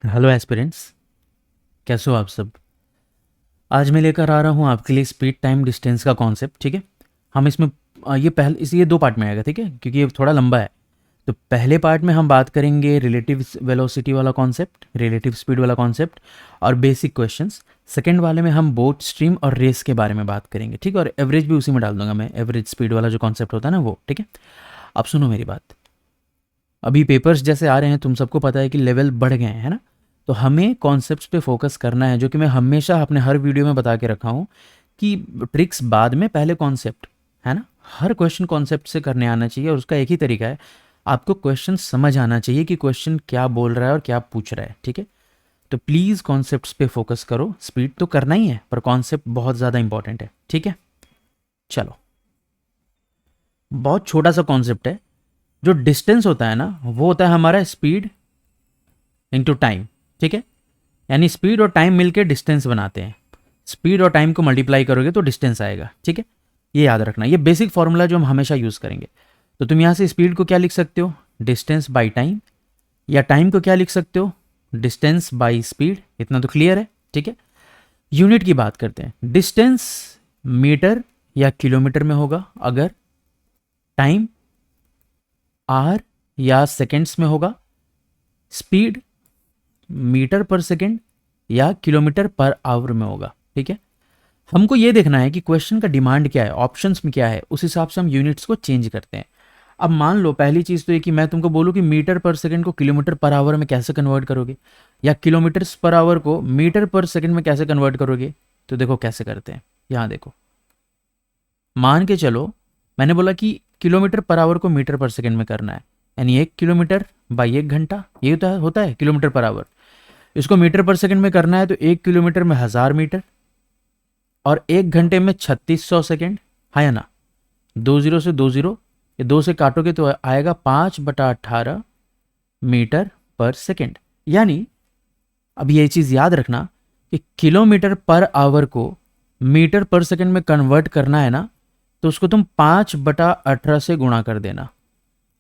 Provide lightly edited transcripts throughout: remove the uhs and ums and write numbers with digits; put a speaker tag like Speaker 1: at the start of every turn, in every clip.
Speaker 1: Hello aspirants, कैसे हो आप सब। आज मैं लेकर आ रहा हूँ आपके लिए स्पीड टाइम डिस्टेंस का कॉन्सेप्ट। ठीक है, हम इसमें ये दो पार्ट में आएगा। ठीक है, क्योंकि ये थोड़ा लंबा है। तो पहले पार्ट में हम बात करेंगे रिलेटिव वेलोसिटी वाला कॉन्सेप्ट, रिलेटिव स्पीड वाला कॉन्सेप्ट और बेसिक क्वेश्चंस। सेकंड वाले में हम बोट स्ट्रीम और रेस के बारे में बात करेंगे। ठीक है, और एवरेज भी उसी में डाल दूंगा मैं, एवरेज स्पीड वाला जो कॉन्सेप्ट होता है ना वो। ठीक है, अब सुनो मेरी बात। अभी पेपर्स जैसे आ रहे हैं, तुम सबको पता है कि लेवल बढ़ गए हैं, है ना। तो हमें कॉन्सेप्ट्स पे फोकस करना है, जो कि मैं हमेशा अपने हर वीडियो में बता के रखा हूँ कि ट्रिक्स बाद में, पहले कॉन्सेप्ट, है ना। हर क्वेश्चन कॉन्सेप्ट से करने आना चाहिए और उसका एक ही तरीका है, आपको क्वेश्चन समझ आना चाहिए कि क्वेश्चन क्या बोल रहा है और क्या पूछ रहा है। ठीक है, तो प्लीज़ कॉन्सेप्ट्स पे फोकस करो। स्पीड तो करना ही है, पर कॉन्सेप्ट बहुत ज़्यादा इंपॉर्टेंट है। ठीक है, चलो। बहुत छोटा सा कॉन्सेप्ट है। जो डिस्टेंस होता है ना, वो होता है हमारा स्पीड इंटू टाइम। ठीक है, यानी स्पीड और टाइम मिलकर डिस्टेंस बनाते हैं। स्पीड और टाइम को मल्टीप्लाई करोगे तो डिस्टेंस आएगा। ठीक है, ये याद रखना, ये बेसिक फॉर्मूला जो हम हमेशा यूज़ करेंगे। तो तुम यहाँ से स्पीड को क्या लिख सकते हो, डिस्टेंस बाई टाइम, या टाइम को क्या लिख सकते हो, डिस्टेंस बाई स्पीड। इतना तो क्लियर है। ठीक है, यूनिट की बात करते हैं। डिस्टेंस मीटर या किलोमीटर में होगा, अगर टाइम आर या सेकेंड्स में होगा, स्पीड मीटर पर सेकेंड या किलोमीटर पर आवर में होगा। ठीक है, हमको ये देखना है कि क्वेश्चन का डिमांड क्या है, ऑप्शंस में क्या है, उस हिसाब से हम यूनिट्स को चेंज करते हैं। अब मान लो पहली चीज़ तो ये कि मैं तुमको बोलूँ कि मीटर पर सेकंड को किलोमीटर पर आवर में कैसे कन्वर्ट करोगे, या किलोमीटर्स पर आवर को मीटर पर सेकंड में कैसे कन्वर्ट करोगे। तो देखो कैसे करते हैं, यहाँ देखो। मान के चलो मैंने बोला कि किलोमीटर पर आवर को मीटर पर सेकंड में करना है, यानी 1 किलोमीटर बाई 1 घंटा, ये होता है किलोमीटर पर आवर। इसको मीटर पर सेकंड में करना है तो 1 किलोमीटर में 1000 मीटर, और 1 घंटे में 3600 सेकंड। हाँ या ना, 20 से 20, ये 2 से काटोगे तो आएगा 5/18 मीटर पर सेकंड। यानी अब ये चीज़ याद रखना कि किलोमीटर पर आवर को मीटर पर सेकंड में कन्वर्ट करना है ना, तो उसको तुम 5/18 से गुणा कर देना।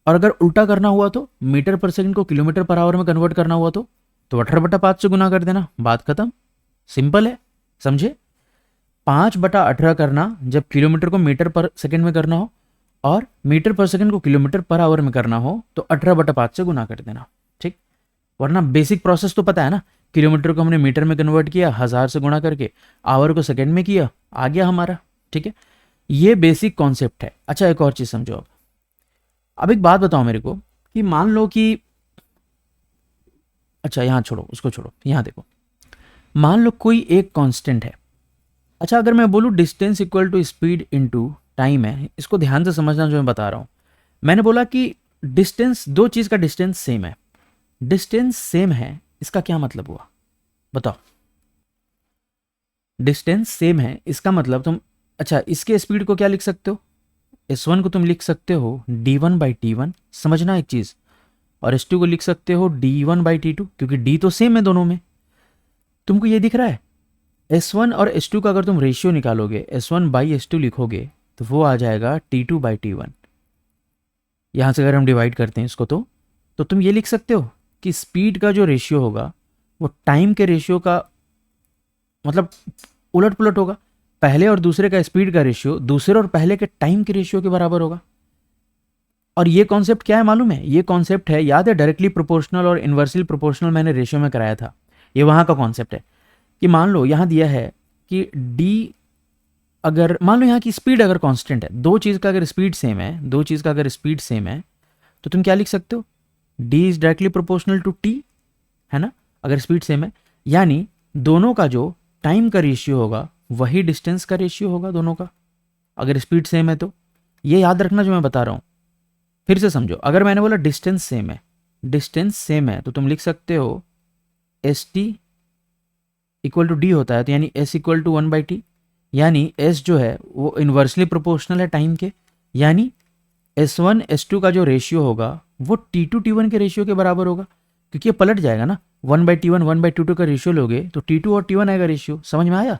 Speaker 1: और अगर उल्टा करना हुआ तो मीटर पर सेकंड को किलोमीटर पर आवर में कन्वर्ट करना हुआ तो 18/5 से गुना कर देना, बात खत्म। सिंपल है, समझे। 5/18 करना जब किलोमीटर को मीटर पर सेकंड में करना हो, और मीटर पर सेकंड को किलोमीटर पर आवर में करना हो तो 18/5 से गुना कर देना। ठीक, वरना बेसिक प्रोसेस तो पता है ना। किलोमीटर को हमने मीटर में कन्वर्ट किया 1000 से गुणा करके, आवर को सेकंड में किया, आ गया हमारा। ठीक है, ये बेसिक कॉन्सेप्ट है। अच्छा, एक और चीज समझो। अब एक बात बताओ मेरे को कि मान लो कि, अच्छा यहाँ छोड़ो, उसको छोड़ो, यहाँ देखो। मान लो कोई एक कांस्टेंट है। अच्छा, अगर मैं बोलूँ distance equal to speed into time है, इसको ध्यान से समझना जो मैं बता रहा हूँ। मैंने बोला कि डिस्टेंस, दो चीज़ का डिस्टेंस सेम है। डिस्टेंस सेम है, इसका क्या मतलब हुआ बताओ। डिस्टेंस सेम है इसका मतलब तुम, अच्छा इसके स्पीड को क्या लिख सकते हो, S1 को तुम लिख सकते हो d1/t1, समझना एक चीज़। और S2 को लिख सकते हो d1/t2, क्योंकि d तो सेम है दोनों में। तुमको ये दिख रहा है, S1 और S2 का अगर तुम रेशियो निकालोगे, S1/S2 लिखोगे तो वो आ जाएगा T2/T1। यहाँ से अगर हम डिवाइड करते हैं इसको तो तुम ये लिख सकते हो कि स्पीड का जो रेशियो होगा वो टाइम के रेशियो का, मतलब उलट पुलट होगा। पहले और दूसरे का स्पीड का रेशियो दूसरे और पहले के टाइम के रेशियो के बराबर होगा। और ये कॉन्सेप्ट क्या है मालूम है, ये कॉन्सेप्ट है, याद है, डायरेक्टली प्रोपोर्शनल और इन्वर्सली प्रोपोर्शनल मैंने रेशियो में कराया था। ये वहाँ का कॉन्सेप्ट है कि मान लो यहाँ दिया है कि डी, अगर मान लो यहाँ की स्पीड अगर कांस्टेंट है, दो चीज़ का अगर स्पीड सेम है, दो चीज़ का अगर स्पीड सेम है, तो तुम क्या लिख सकते हो, D is directly proportional to T, है ना, अगर स्पीड सेम है। यानी दोनों का जो टाइम का रेशियो होगा वही डिस्टेंस का रेशियो होगा दोनों का, अगर स्पीड सेम है तो। ये याद रखना जो मैं बता रहा हूँ। फिर से समझो, अगर मैंने बोला डिस्टेंस सेम है, डिस्टेंस सेम है तो तुम लिख सकते हो S T equal to D होता है, तो यानी एस इक्वल टू 1/t। यानी एस जो है वो इन्वर्सली प्रोपोर्शनल है टाइम के, यानी S1 S2 का जो रेशियो होगा वो T2 T1 के रेशियो के बराबर होगा, क्योंकि ये पलट जाएगा ना। 1/T1 1/T2 का रेशियो लोगे तो T2 और T1 आएगा रेशियो, समझ में आया।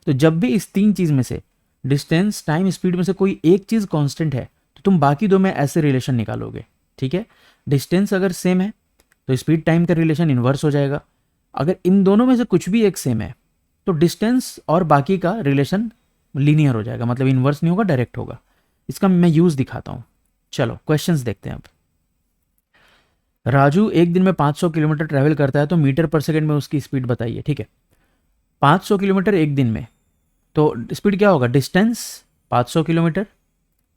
Speaker 1: तो जब भी इस तीन चीज़ में से, डिस्टेंस टाइम स्पीड में से कोई एक चीज़ कांस्टेंट है, तो तुम बाकी दो में ऐसे रिलेशन निकालोगे। ठीक है, डिस्टेंस अगर सेम है तो स्पीड टाइम का रिलेशन इन्वर्स हो जाएगा, अगर इन दोनों में से कुछ भी एक सेम है तो डिस्टेंस और बाकी का रिलेशन लीनियर हो जाएगा, मतलब इनवर्स नहीं होगा, डायरेक्ट होगा। इसका मैं यूज दिखाता हूं। चलो क्वेश्चंस देखते हैं अब। राजू एक दिन में 500 किलोमीटर ट्रैवल करता है तो मीटर पर सेकंड में उसकी स्पीड बताइए। ठीक है, 500 किलोमीटर एक दिन में, तो स्पीड क्या होगा, distance 500 kilometre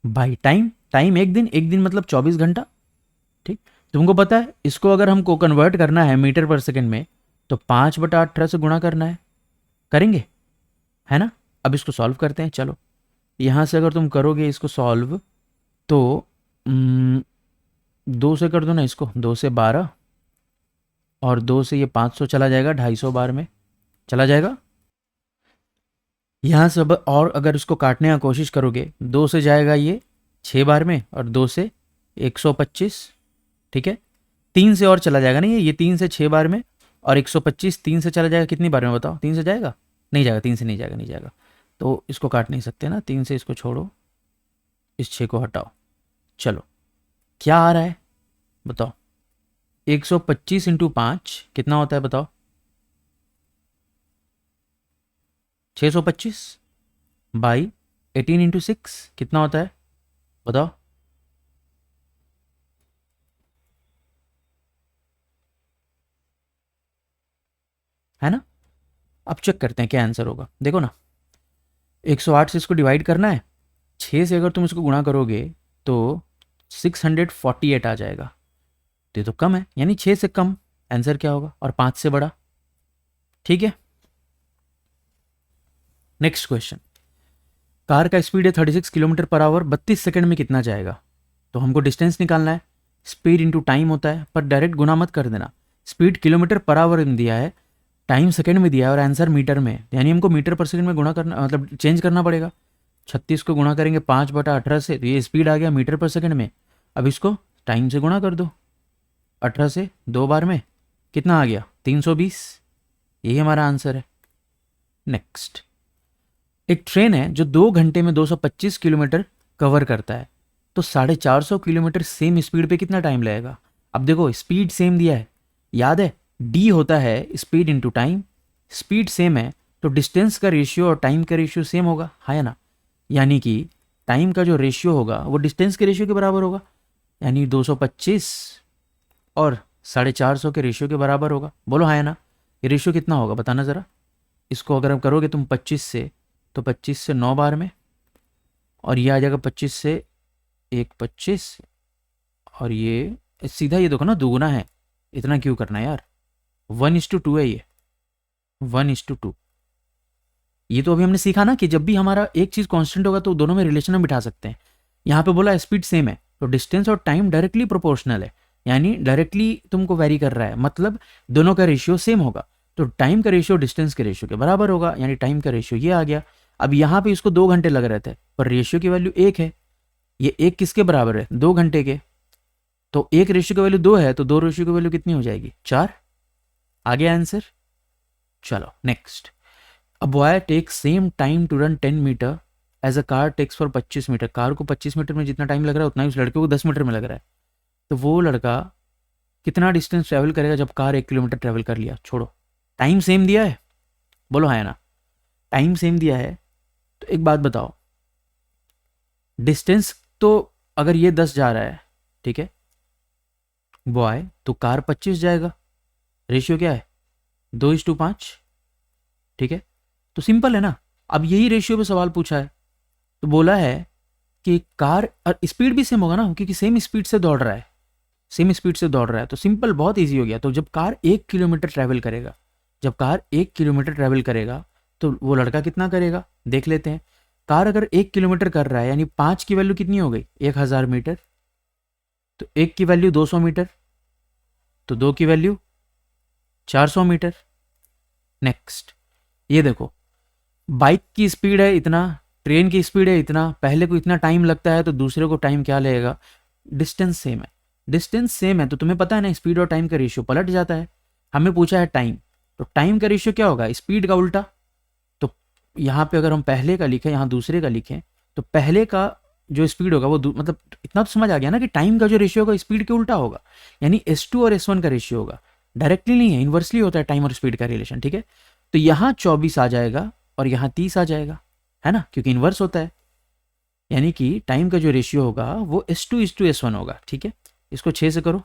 Speaker 1: by time, time एक दिन मतलब 24 घंटा। ठीक, तुमको पता है इसको अगर हमको कन्वर्ट करना है मीटर पर सेकंड में तो 5/18 से गुणा करना है, करेंगे, है ना। अब इसको सॉल्व करते हैं। चलो यहां से अगर तुम करोगे इसको सॉल्व तो 2 से कर दो ना इसको, 2 से 12 और 2 से ये 500 चला जाएगा, 250 बार में चला जाएगा। यहाँ से अब और अगर इसको काटने का कोशिश करोगे 2 से जाएगा ये 6 बार में और 2 से 125। ठीक है, 3 से और चला जाएगा ना ये 3 से 6 बार में और 125 3 से चला जाएगा कितनी बार में बताओ, 3 से जाएगा, नहीं जाएगा, 3 से नहीं जाएगा, नहीं जाएगा, तो इसको काट नहीं सकते ना, 3 से इसको छोड़ो, इस 6 को हटाओ। चलो क्या आ रहा है बताओ, 125 इंटू 5 कितना होता है बताओ, 625 बाई 18 इंटू 6 कितना होता है बताओ। है ना, अब चेक करते हैं क्या आंसर होगा। देखो ना, 108 से इसको डिवाइड करना है, 6 से अगर तुम इसको गुणा करोगे तो 648 आ जाएगा, तो ये तो कम है, यानी 6 से कम आंसर क्या होगा, और 5 से बड़ा। ठीक है, नेक्स्ट क्वेश्चन, कार का स्पीड है 36 किलोमीटर पर आवर, 32 सेकंड में कितना जाएगा। तो हमको डिस्टेंस निकालना है, स्पीड इंटू टाइम होता है, पर डायरेक्ट गुना मत कर देना। स्पीड किलोमीटर पर आवर में दिया है, टाइम सेकंड में दिया है और आंसर मीटर में, यानी हमको मीटर पर सेकंड में गुणा करना, मतलब चेंज करना पड़ेगा। 36 को गुणा करेंगे 5/18 से तो ये स्पीड आ गया मीटर पर सेकंड में। अब इसको टाइम से गुणा कर दो, 18 से 2 बार में कितना आ गया 320, यही हमारा आंसर है। नेक्स्ट, एक ट्रेन है जो 2 घंटे में 225 किलोमीटर कवर करता है, तो 450 किलोमीटर सेम स्पीड पे कितना टाइम लगेगा। अब देखो स्पीड सेम दिया है, याद है डी होता है speed into time, speed same है तो डिस्टेंस का रेशियो और टाइम का रेशियो सेम होगा, है ना, यानी कि टाइम का जो रेशियो होगा वो डिस्टेंस के रेशियो के बराबर होगा, यानी 225 और 450 के रेशियो के बराबर होगा। बोलो हाँ या ना, ये रेशियो कितना होगा बताना ज़रा। इसको अगर हम करोगे तुम 25 से, तो 25 से 9 बार में, और ये आ जाएगा 25 से 125, और ये सीधा ये देखो ना दुगुना है, इतना क्यों करना है यार, 1:2 है ये, 1:2। ये तो अभी हमने सीखा ना कि जब भी हमारा एक चीज़ कांस्टेंट होगा तो दोनों में रिलेशन हम बिठा सकते हैं। यहाँ पे बोला स्पीड सेम है तो डिस्टेंस और टाइम डायरेक्टली प्रोपोर्शनल है, यानी डायरेक्टली तुमको वेरी कर रहा है, मतलब दोनों का रेशियो सेम होगा, तो टाइम का रेशियो डिस्टेंस के रेशियो के बराबर होगा, यानी टाइम का रेशियो ये आ गया। अब यहाँ पे इसको 2 घंटे लग रहे थे पर रेशियो की वैल्यू 1 है, ये 1 किसके बराबर है 2 घंटे के, तो 1 रेशियो की वैल्यू 2 है तो 2 रेशियो की वैल्यू कितनी हो जाएगी 4, आ गया आंसर। चलो next, a boy take same time to run 10 metre as a car takes for 25 metre, car को 25 मीटर में जितना टाइम लग रहा है उतना ही उस लड़के को 10 मीटर में लग रहा है, तो वो लड़का कितना डिस्टेंस ट्रैवल करेगा जब कार 1 किलोमीटर ट्रैवल कर लिया। छोड़ो, टाइम सेम दिया है, बोलो हाँ या ना, टाइम सेम दिया है तो एक बात बताओ, डिस्टेंस तो अगर ये 10 जा रहा है, ठीक है बॉय, तो कार 25 जाएगा, रेशियो क्या है 2:5, ठीक है, तो सिंपल है ना। अब यही रेशियो पे सवाल पूछा है तो बोला है कि कार, और स्पीड भी सेम होगा ना क्योंकि सेम स्पीड से दौड़ रहा है, सेम स्पीड से दौड़ रहा है, तो सिंपल बहुत इजी हो गया। तो जब कार 1 किलोमीटर ट्रैवल करेगा, जब कार 1 किलोमीटर ट्रैवल करेगा तो वो लड़का कितना करेगा देख लेते हैं। कार अगर 1 किलोमीटर कर रहा है यानी 5 की वैल्यू कितनी हो गई 1000 मीटर, तो 1 की वैल्यू 200 मीटर, तो 2 की वैल्यू 400 मीटर। नेक्स्ट, ये देखो बाइक की स्पीड है इतना, ट्रेन की स्पीड है इतना, पहले को इतना टाइम लगता है तो दूसरे को टाइम क्या लगेगा, डिस्टेंस सेम है, डिस्टेंस सेम है तो तुम्हें पता है ना स्पीड और टाइम का रेशियो पलट जाता है। हमें पूछा है टाइम, तो टाइम का रेशियो क्या होगा स्पीड का उल्टा, तो यहाँ पे अगर हम पहले का लिखें यहाँ दूसरे का लिखें तो पहले का जो स्पीड होगा वो मतलब इतना तो समझ आ गया ना कि टाइम का जो रेशियो होगा स्पीड के उल्टा होगा, यानी S2 और S1 का रेशियो होगा, डायरेक्टली नहीं है, इन्वर्सली होता है टाइम और स्पीड का रिलेशन, ठीक है। तो यहाँ 24 आ जाएगा और यहाँ 30 आ जाएगा, है ना, क्योंकि इन्वर्स होता है। यानी कि टाइम का जो रेशियो होगा वो S2:S1 होगा, ठीक है। इसको 6 से करो,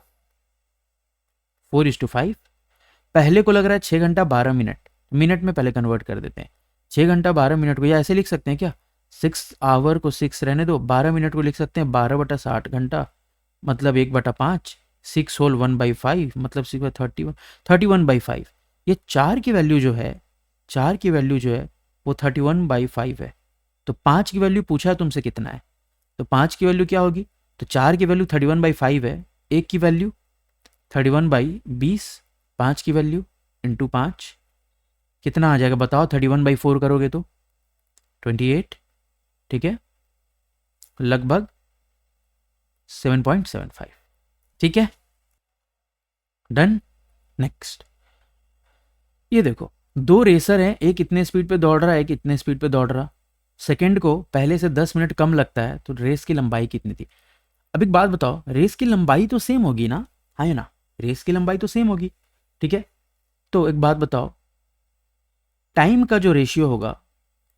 Speaker 1: 4:5। पहले को लग रहा है 6 घंटा 12 मिनट, मिनट में पहले कन्वर्ट कर देते हैं। 6 घंटा 12 मिनट को या ऐसे लिख सकते हैं क्या, 6 आवर को 6 रहने दो, 12 मिनट को लिख सकते हैं 12/60 घंटा, मतलब 1/5, 6 होल 1/5 मतलब 6/31, 31/5। ये 4 की वैल्यू जो है, 4 की वैल्यू जो है वो 31/5 है। तो 5 की वैल्यू पूछा है तुमसे कितना है, तो 5 की वैल्यू क्या होगी, तो 4 की वैल्यू 31/5 है, 1 की वैल्यू 31/20, 5 की वैल्यू इंटू 5 कितना आ जाएगा बताओ, 31/4 करोगे तो 28, ठीक है, लगभग 7.75, ठीक है, डन। नेक्स्ट, ये देखो, दो रेसर हैं, एक इतने स्पीड पे दौड़ रहा है, एक इतने स्पीड पे दौड़ रहा। सेकंड को पहले से 10 मिनट कम लगता है, तो रेस की लंबाई कितनी थी। अब एक बात बताओ, रेस की लंबाई तो सेम होगी ना, है ना, रेस की लंबाई तो सेम होगी, ठीक है। तो एक बात बताओ, टाइम का जो रेशियो होगा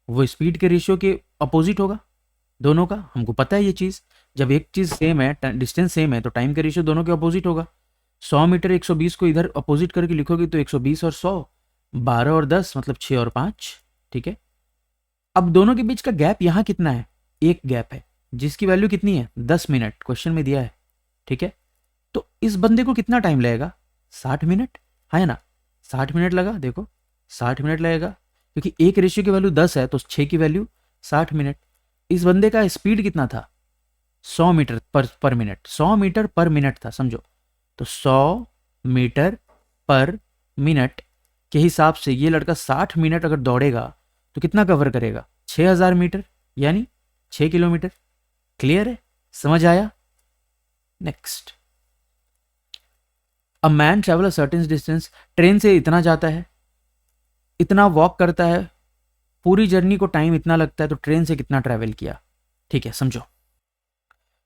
Speaker 1: वो स्पीड के रेशियो के अपोजिट होगा दोनों का, हमको पता है ये चीज़। जब एक चीज़ सेम है, डिस्टेंस सेम है, तो टाइम का रेशियो दोनों के अपोजिट होगा। 100 मीटर 120 को इधर अपोजिट करके लिखोगे तो 120 और 100, 12 और 10 मतलब 6 और 5, ठीक है। अब दोनों के बीच का गैप यहाँ कितना है, एक गैप है जिसकी वैल्यू कितनी है 10 मिनट, क्वेश्चन में दिया है, ठीक है। तो इस बंदे को कितना टाइम लगेगा, 60 मिनट, है ना, 60 मिनट लगा, देखो 60 मिनट लगेगा, क्योंकि एक रेशियो की वैल्यू 10 है तो 6 की वैल्यू 60 मिनट। इस बंदे का स्पीड कितना था, 100 मीटर पर मिनट, 100 मीटर पर मिनट था, समझो। तो 100 मीटर पर मिनट के हिसाब से ये लड़का 60 मिनट अगर दौड़ेगा तो कितना कवर करेगा, 6000 मीटर, यानी 6 किलोमीटर। क्लियर है, समझ आया। Next, a man travel a certain distance, train से इतना जाता है, इतना वॉक करता है, पूरी जर्नी को टाइम इतना लगता है, तो ट्रेन से कितना ट्रैवल किया, ठीक है, समझो।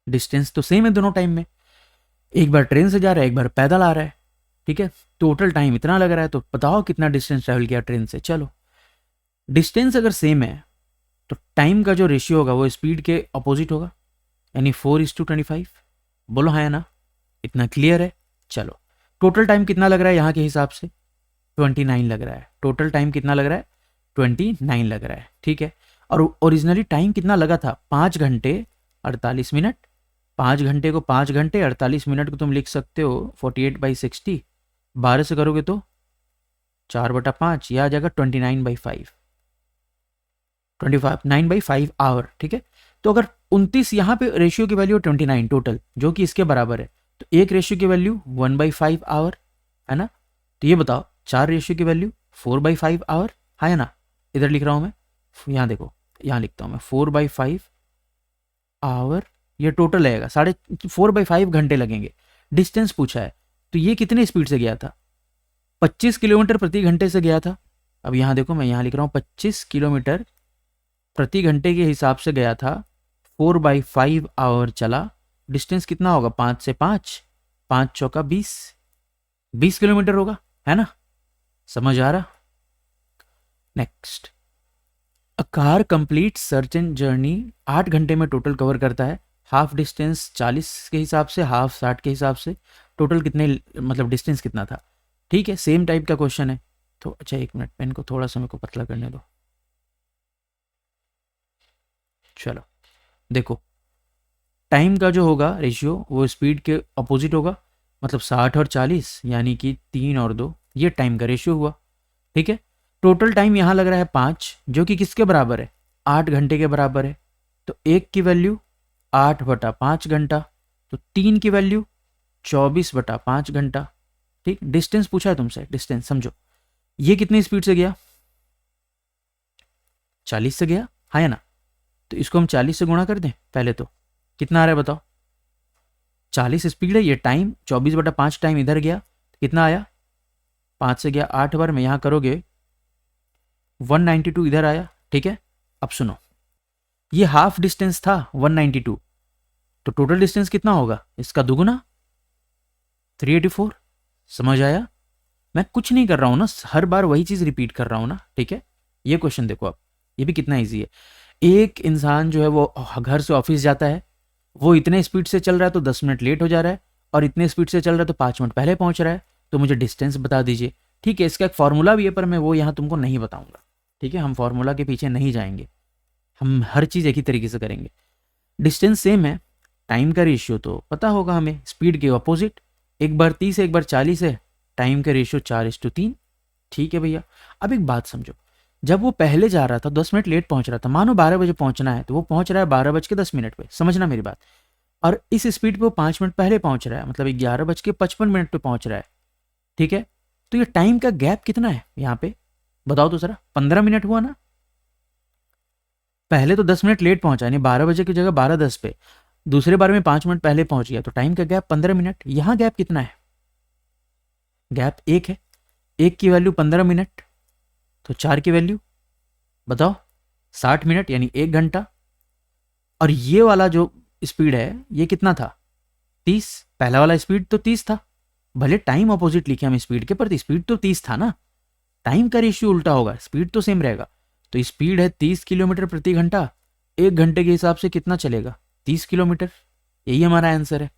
Speaker 1: डिस्टेंस तो सेम है दोनों टाइम में, एक बार ट्रेन से जा रहा है, एक बार पैदल आ रहा है, ठीक है। टोटल टाइम इतना लग रहा है, तो बताओ कितना डिस्टेंस ट्रैवल किया ट्रेन से। चलो, डिस्टेंस अगर सेम है तो टाइम का जो रेशियो होगा वो स्पीड के अपोजिट होगा, यानी 4:25। बोलो हाँ या ना, इतना क्लियर है। चलो, टोटल टाइम कितना लग रहा है यहाँ के हिसाब से, 29 लग रहा है। टोटल टाइम कितना लग रहा है, 29 लग रहा है, ठीक है। और ओरिजिनली टाइम कितना लगा था, 5 घंटे 48 मिनट। 5 घंटे को 5 घंटे 48 मिनट को तुम लिख सकते हो 48/60, 12 से करोगे तो 4/5, यह आ जाएगा 29/5, 9/5 आवर, ठीक है। तो अगर 29 यहाँ पे रेशियो की वैल्यू 29 टोटल, जो कि इसके बराबर है, तो एक रेशियो की वैल्यू 1/5 आवर, है ना। तो ये बताओ, 4 रेशियो की वैल्यू 4/5 आवर, है ना। इधर लिख रहा हूँ मैं, यहाँ देखो, यहाँ लिखता हूँ मैं 4/5 आवर, ये टोटल लगेगा 4/5 घंटे लगेंगे। डिस्टेंस पूछा है, तो ये कितने स्पीड से गया था, 25 किलोमीटर प्रति घंटे से गया था। अब यहाँ देखो, मैं यहाँ लिख रहा हूँ 25 किलोमीटर प्रति घंटे के हिसाब से गया था, 4/5 आवर चला। डिस्टेंस कितना होगा, 5 से 5, 5 चौका 20, 20 किलोमीटर होगा, है ना, समझ आ रहा। Next, a car complete certain journey, 8 घंटे में टोटल कवर करता है। हाफ डिस्टेंस 40 के हिसाब से, हाफ 60 के हिसाब से, टोटल कितने, मतलब डिस्टेंस कितना था, ठीक है। सेम टाइप का क्वेश्चन है। तो अच्छा, एक मिनट, पेन को थोड़ा सा मेरे को पतला करने दो। चलो देखो, टाइम का जो होगा रेशियो वो स्पीड के अपोजिट होगा, मतलब 60 और 40, यानी कि 3 और 2, ये टाइम का रेशियो हुआ, ठीक है। टोटल टाइम यहाँ लग रहा है 5, जो कि किसके बराबर है, 8 घंटे के बराबर है। तो एक की वैल्यू 8/5 घंटा, तो 3 की वैल्यू 24/5 घंटा, ठीक। डिस्टेंस पूछा है तुमसे, डिस्टेंस समझो, ये कितनी स्पीड से गया, 40 से गया, है ना। तो इसको हम 40 से गुणा कर दें पहले, तो कितना आ रहा है बताओ, 40 स्पीड है, ये टाइम 24/5 टाइम इधर गया, कितना आया, 5 से गया 8 बार में, यहाँ करोगे 192 इधर आया, ठीक है। अब सुनो, ये हाफ डिस्टेंस था 192, तो टोटल डिस्टेंस कितना होगा, इसका दुगुना 384, समझ आया। मैं कुछ नहीं कर रहा हूँ ना, हर बार वही चीज़ रिपीट कर रहा हूँ ना, ठीक है। ये क्वेश्चन देखो आप, ये भी कितना ईजी है। एक इंसान जो है वो घर से ऑफिस जाता है, वो इतने स्पीड से चल रहा है तो 10 मिनट लेट हो जा रहा है, और इतने स्पीड से चल रहा है तो 5 मिनट पहले पहुंच रहा है, तो मुझे डिस्टेंस बता दीजिए। ठीक है, इसका एक फॉर्मूला भी है पर मैं वो यहाँ तुमको नहीं बताऊंगा, ठीक है। हम फॉर्मूला के पीछे नहीं जाएंगे, हम हर चीज़ एक ही तरीके से करेंगे। डिस्टेंस सेम है, टाइम का रेशियो तो पता होगा हमें, स्पीड के अपोजिट, एक बार 30 है एक बार 40 है, टाइम का रेशियो 4:3। ठीक है भैया। अब एक बात समझो, जब वो पहले जा रहा था 10 मिनट लेट पहुंच रहा था, मानो 12 बजे पहुंचना है तो वो पहुंच रहा है 12:10 पे, समझना मेरी बात। और इस स्पीड पे वो 5 मिनट पहले पहुंच रहा है, मतलब 11:55 पे पहुंच रहा है, ठीक है। तो ये टाइम का गैप कितना है यहाँ पे, बताओ तो जरा। 15 मिनट हुआ ना, पहले तो 10 मिनट लेट पहुंचा, यानी 12 बजे की जगह 12:10 पे, दूसरे बार में 5 मिनट पहले पहुंच गया, तो टाइम का गैप 15 मिनट। यहाँ गैप कितना है, गैप 1 है, 1 की वैल्यू 15 मिनट, तो 4 की वैल्यू बताओ 60 मिनट, यानी 1 घंटा। और ये वाला जो स्पीड है ये कितना था, 30। पहला वाला स्पीड तो 30 था, भले टाइम अपोजिट लिखे हम स्पीड के, पर स्पीड तो 30 था ना, टाइम का रेशियो उल्टा होगा, स्पीड तो सेम रहेगा। तो स्पीड है 30 किलोमीटर प्रति घंटा, 1 घंटे के हिसाब से कितना चलेगा, 30 किलोमीटर। यही हमारा आंसर है,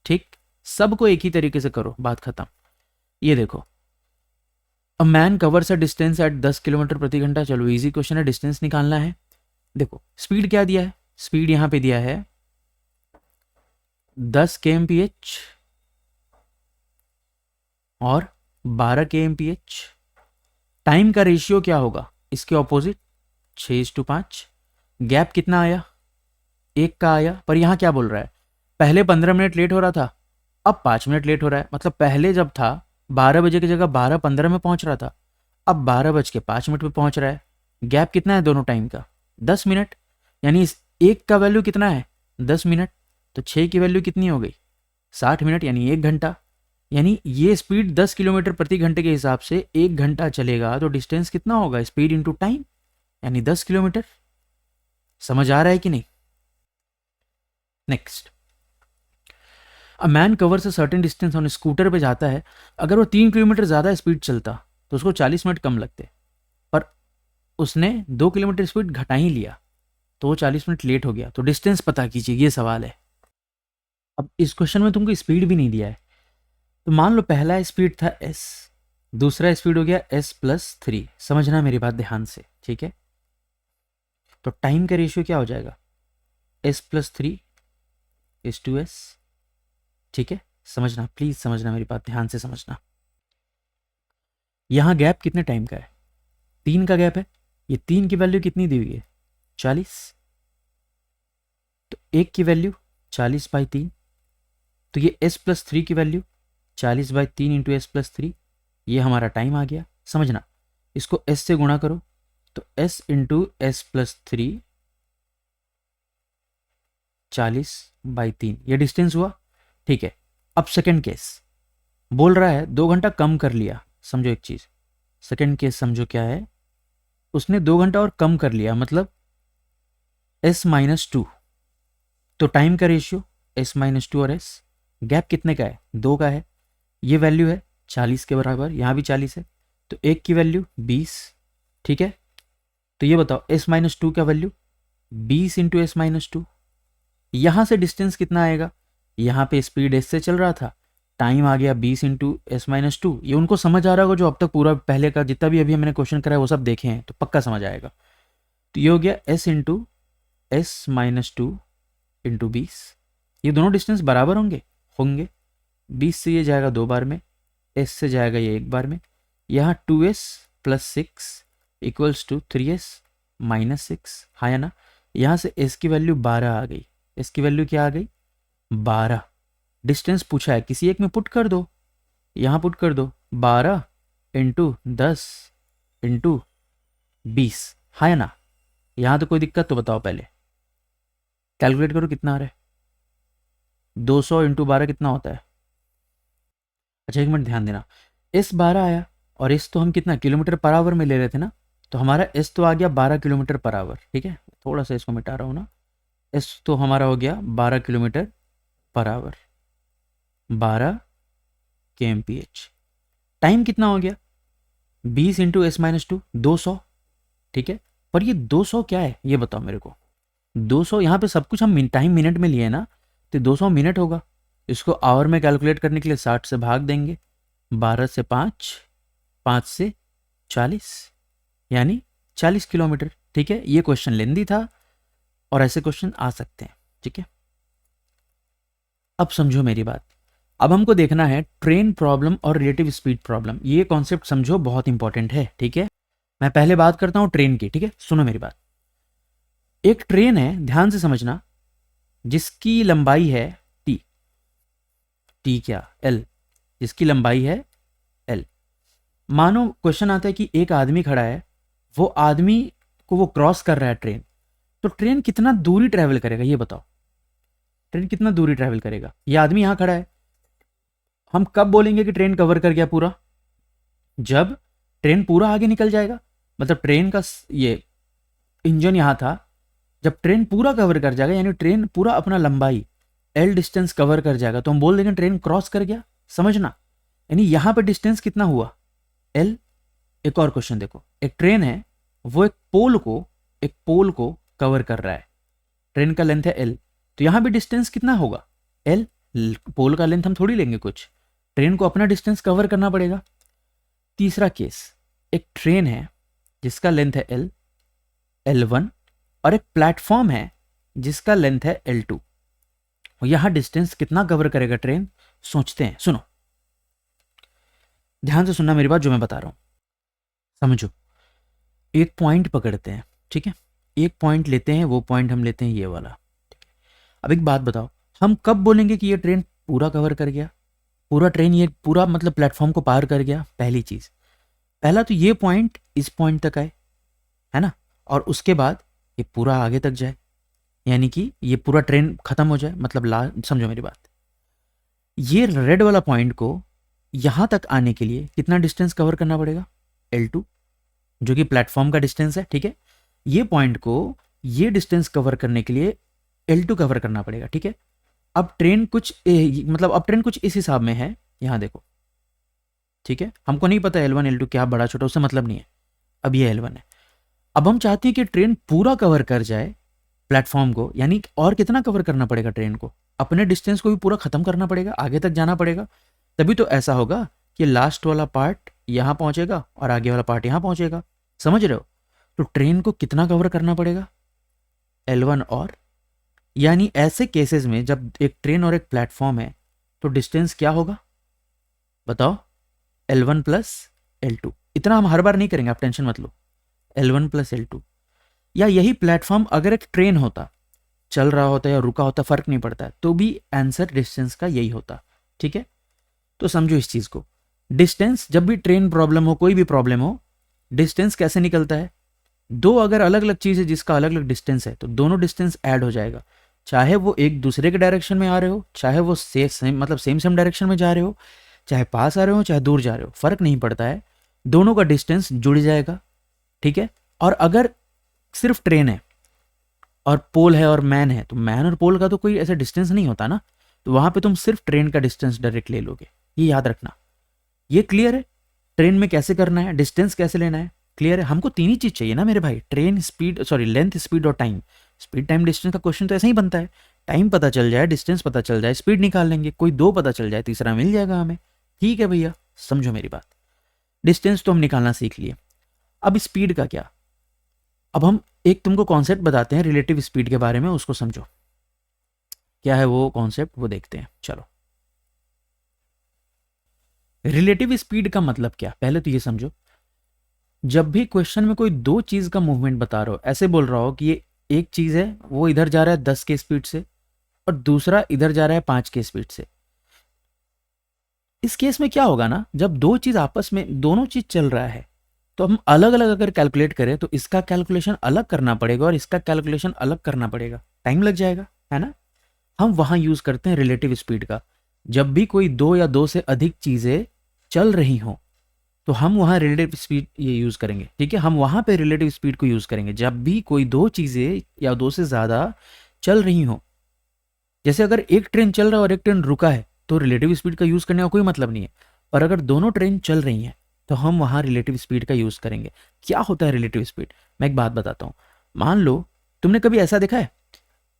Speaker 1: ठीक। सबको एक ही तरीके से करो, बात खत्म। ये देखो, a man covers a distance at 10 kilometre प्रति घंटा, चलो इजी क्वेश्चन है, डिस्टेंस निकालना है। देखो स्पीड क्या दिया है, स्पीड यहां पे दिया है 10 kmph और 12 kmph। टाइम का रेशियो क्या होगा, इसके ऑपोजिट, 6:5। गैप कितना आया, 1 का आया। पर यहां क्या बोल रहा है, पहले 15 मिनट लेट हो रहा था, अब 5 मिनट लेट हो रहा है। मतलब पहले जब था 12 बजे की जगह 12:15 में पहुंच रहा था, अब 12:05 पे पहुंच रहा है। गैप कितना है दोनों टाइम का, 10 मिनट। यानी इस एक का वैल्यू कितना है, 10 मिनट। तो 6 की वैल्यू कितनी हो गई, 60 मिनट, यानी 1 घंटा। यानी ये स्पीड 10 किलोमीटर प्रति घंटे के हिसाब से 1 घंटा चलेगा, तो डिस्टेंस कितना होगा, स्पीड इंटू टाइम, यानी 10 किलोमीटर। समझ आ रहा है कि नहीं। Next, a man covers a certain distance on scooter पे जाता है, अगर वो 3 किलोमीटर ज़्यादा स्पीड चलता तो उसको 40 मिनट कम लगते, पर उसने 2 किलोमीटर स्पीड घटा ही लिया तो वो 40 मिनट लेट हो गया। तो डिस्टेंस पता कीजिए, ये सवाल है। अब इस क्वेश्चन में तुमको स्पीड भी नहीं दिया है, तो मान लो पहला स्पीड था s, दूसरा स्पीड हो गया s+3। समझना मेरी बात ध्यान से, ठीक है। तो टाइम का रेशियो क्या हो जाएगा, s+3:s, ठीक है। समझना, प्लीज समझना मेरी बात, ध्यान से समझना। यहां गैप कितने टाइम का है, 3 का गैप है। ये 3 की वैल्यू कितनी दी हुई है, 40। तो 1 की वैल्यू 40/3, तो ये s+3 की वैल्यू 40/3 इंटू s+3, ये हमारा टाइम आ गया। समझना, इसको s से गुणा करो, तो s इंटू s+3 40/3, ये डिस्टेंस हुआ, ठीक है। अब सेकंड केस बोल रहा है 2 घंटा कम कर लिया। समझो एक चीज, सेकंड केस समझो क्या है, उसने 2 घंटा और कम कर लिया, मतलब s-2। तो टाइम का रेशियो s-2 और s, गैप कितने का है, 2 का है। ये वैल्यू है 40 के बराबर, यहाँ भी 40 है, तो 1 की वैल्यू 20, ठीक है। तो ये बताओ s-2 का वैल्यू 20 इंटू s-2, यहाँ से डिस्टेंस कितना आएगा, यहाँ पे स्पीड s से चल रहा था, टाइम आ गया 20 इंटू s-2। ये उनको समझ आ रहा होगा जो अब तक पूरा पहले का जितना भी अभी मैंने क्वेश्चन कराया वो सब देखे हैं, तो पक्का समझ आएगा। तो ये हो गया s इंटू s-2 इंटू 20। ये दोनों डिस्टेंस बराबर होंगे, होंगे। 20 से ये जाएगा 2 बार में, s से जाएगा ये 1 बार में। यहाँ 2s+6 इक्वल्स टू 3s-6, हाँ या ना। यहाँ से s की वैल्यू 12 आ गई, s की वैल्यू क्या आ गई, 12। डिस्टेंस पूछा है, किसी एक में पुट कर दो, यहाँ पुट कर दो, 12 इंटू 10 इंटू 20, हाँ या ना। यहाँ तो कोई दिक्कत तो बताओ, पहले कैलकुलेट करो कितना आ रहा है, 200 इंटू 12 कितना होता है। अच्छा एक मिनट ध्यान देना, एस 12 आया, और एस तो हम कितना किलोमीटर पर आवर में ले रहे थे ना, तो हमारा एस तो आ गया 12 किलोमीटर पर आवर, ठीक है। थोड़ा सा इसको मिटा रहा हूँ ना, एस तो हमारा हो गया 12 kilometre per hour, 12 kmph। Time कितना हो गया 20 इंटू एस माइनस टू 200, ठीक है। पर ये 200 क्या है ये बताओ मेरे को। 200 यहाँ पे सब कुछ हम टाइम मिनट में लिए ना, तो 200 मिनट होगा। इसको आवर में कैलकुलेट करने के लिए 60 से भाग देंगे, 12 से 5, 5 से 40, यानी 40 किलोमीटर, ठीक है। ये क्वेश्चन लेंदी था और ऐसे क्वेश्चन आ सकते हैं, ठीक है। अब समझो मेरी बात। अब हमको देखना है ट्रेन प्रॉब्लम और रिलेटिव स्पीड प्रॉब्लम। ये कॉन्सेप्ट समझो, बहुत इंपॉर्टेंट है, ठीक है। मैं पहले बात करता हूं ट्रेन की, ठीक है। सुनो मेरी बात। एक ट्रेन है, ध्यान से समझना, जिसकी लंबाई है टी, टी क्या एल, जिसकी लंबाई है एल। मानो क्वेश्चन आता है कि एक आदमी खड़ा है, वो आदमी को वो क्रॉस कर रहा है ट्रेन, तो ट्रेन कितना दूरी ट्रेवल करेगा ये बताओ। ट्रेन कितना दूरी ट्रेवल करेगा। ये आदमी यहां खड़ा है, हम कब बोलेंगे कि ट्रेन कवर कर गया पूरा, जब ट्रेन पूरा आगे निकल जाएगा। मतलब ट्रेन का ये इंजन यहां था, जब ट्रेन पूरा कवर कर जाएगा, यानी ट्रेन पूरा अपना लंबाई एल डिस्टेंस कवर कर जाएगा, तो हम बोल देंगे ट्रेन क्रॉस कर गया। समझना, यानी यहां पे डिस्टेंस कितना हुआ एल। एक और क्वेश्चन देखो, एक ट्रेन है, वो एक पोल को कवर कर रहा है, ट्रेन का लेंथ है एल, तो यहां भी डिस्टेंस कितना होगा एल। पोल का लेंथ हम थोड़ी लेंगे कुछ, ट्रेन को अपना डिस्टेंस कवर करना पड़ेगा। तीसरा केस, एक ट्रेन है जिसका लेंथ है एल, L1, और एक प्लेटफॉर्म है जिसका लेंथ है L2। यहां डिस्टेंस कितना कवर करेगा ट्रेन, सोचते हैं। सुनो, ध्यान से सुनना मेरी बात जो मैं बता रहा हूं, समझो। एक पॉइंट पकड़ते हैं, ठीक है, एक पॉइंट लेते हैं, वो पॉइंट हम लेते हैं ये वाला। अब एक बात बताओ, हम कब बोलेंगे कि ये ट्रेन पूरा कवर कर गया, पूरा ट्रेन ये पूरा मतलब प्लेटफॉर्म को पार कर गया। पहली चीज, पहला तो ये पॉइंट इस पॉइंट तक आए, है ना, और उसके बाद ये पूरा आगे तक जाए, यानी कि ये पूरा ट्रेन खत्म हो जाए। मतलब समझो मेरी बात, ये रेड वाला पॉइंट को यहां तक आने के लिए कितना डिस्टेंस कवर करना पड़ेगा L2, जो कि प्लेटफॉर्म का डिस्टेंस है, ठीक है। ये पॉइंट को ये डिस्टेंस कवर करने के लिए L2 कवर करना पड़ेगा, ठीक है। अब ट्रेन कुछ अब ट्रेन कुछ इस हिसाब में है, यहां देखो, ठीक है। हमको नहीं पता L1 L2 क्या बड़ा छोटा, उससे मतलब नहीं है। अब ये L1 है। अब हम चाहते हैं कि ट्रेन पूरा कवर कर जाए प्लेटफॉर्म को, यानी और कितना कवर करना पड़ेगा ट्रेन को, अपने डिस्टेंस को भी पूरा खत्म करना पड़ेगा, आगे तक जाना पड़ेगा। तभी तो ऐसा होगा कि लास्ट वाला पार्ट यहां पहुंचेगा और आगे वाला पार्ट यहां पहुंचेगा। समझ रहे हो। तो ट्रेन को कितना कवर करना पड़ेगा L1 और, यानी ऐसे केसेस में जब एक ट्रेन और एक प्लेटफॉर्म है तो डिस्टेंस क्या होगा बताओ, L1 प्लस L2। इतना हम हर बार नहीं करेंगे, आप टेंशन मत लो। L1 प्लस L2, या यही प्लेटफॉर्म अगर एक ट्रेन होता, चल रहा होता या रुका होता, फर्क नहीं पड़ता है, तो भी आंसर डिस्टेंस का यही होता, ठीक है। तो समझो इस चीज को, डिस्टेंस जब भी ट्रेन प्रॉब्लम हो, कोई भी प्रॉब्लम हो, डिस्टेंस कैसे निकलता है, दो अगर अलग अलग चीज है जिसका अलग अलग डिस्टेंस है, तो दोनों डिस्टेंस ऐड हो जाएगा, चाहे वो एक दूसरे के डायरेक्शन में आ रहे हो, चाहे वो सेम डायरेक्शन में जा रहे हो, चाहे पास आ रहे हो चाहे दूर जा रहे हो, फर्क नहीं पड़ता है, दोनों का डिस्टेंस जुड़ जाएगा, ठीक है। और अगर सिर्फ ट्रेन है और पोल है और मैन है, तो मैन और पोल का तो कोई ऐसा डिस्टेंस नहीं होता ना, तो वहां पे तुम सिर्फ ट्रेन का डिस्टेंस डायरेक्ट ले लोगे। ये याद रखना। ये क्लियर है, ट्रेन में कैसे करना है, डिस्टेंस कैसे लेना है, क्लियर है। हमको तीन ही चीज चाहिए ना मेरे भाई, train speed, sorry length, speed और टाइम। स्पीड टाइम डिस्टेंस का क्वेश्चन तो ऐसा ही बनता है, टाइम पता चल जाए, डिस्टेंस पता चल जाए, स्पीड निकाल लेंगे, कोई दो पता चल जाए, तीसरा मिल जाएगा हमें। ठीक है भैया, समझो मेरी बात। डिस्टेंस तो हम निकालना सीख लिए, अब स्पीड का क्या। अब हम एक तुमको कॉन्सेप्ट बताते हैं रिलेटिव स्पीड के बारे में, उसको समझो क्या है वो कॉन्सेप्ट, वो देखते हैं। चलो, रिलेटिव स्पीड का मतलब क्या, पहले तो ये समझो। जब भी क्वेश्चन में कोई दो चीज का मूवमेंट बता रहा हो, ऐसे बोल रहा हो कि ये एक चीज है, वो इधर जा रहा है 10 के स्पीड से और दूसरा इधर जा रहा है 5 के स्पीड से, इस केस में क्या होगा ना, जब दो चीज आपस में, दोनों चीज चल रहा है, तो हम अलग अलग अगर कैलकुलेट करें तो इसका कैलकुलेशन अलग करना पड़ेगा और इसका कैलकुलेशन अलग करना पड़ेगा, टाइम लग जाएगा, है ना। हम वहां यूज करते हैं रिलेटिव स्पीड का। जब भी कोई दो या दो से अधिक चीजें चल रही हो, तो हम वहां रिलेटिव स्पीड ये यूज करेंगे, ठीक है। हम वहां पे रिलेटिव स्पीड को यूज करेंगे जब भी कोई दो चीजें या दो से ज्यादा चल रही हो। जैसे अगर एक ट्रेन चल रहा है और एक ट्रेन रुका है, तो रिलेटिव स्पीड का यूज करने का कोई मतलब नहीं है। और अगर दोनों ट्रेन चल रही हैं तो हम वहाँ रिलेटिव स्पीड का यूज़ करेंगे। क्या होता है रिलेटिव स्पीड? मैं एक बात बताता हूँ। मान लो तुमने कभी ऐसा देखा है,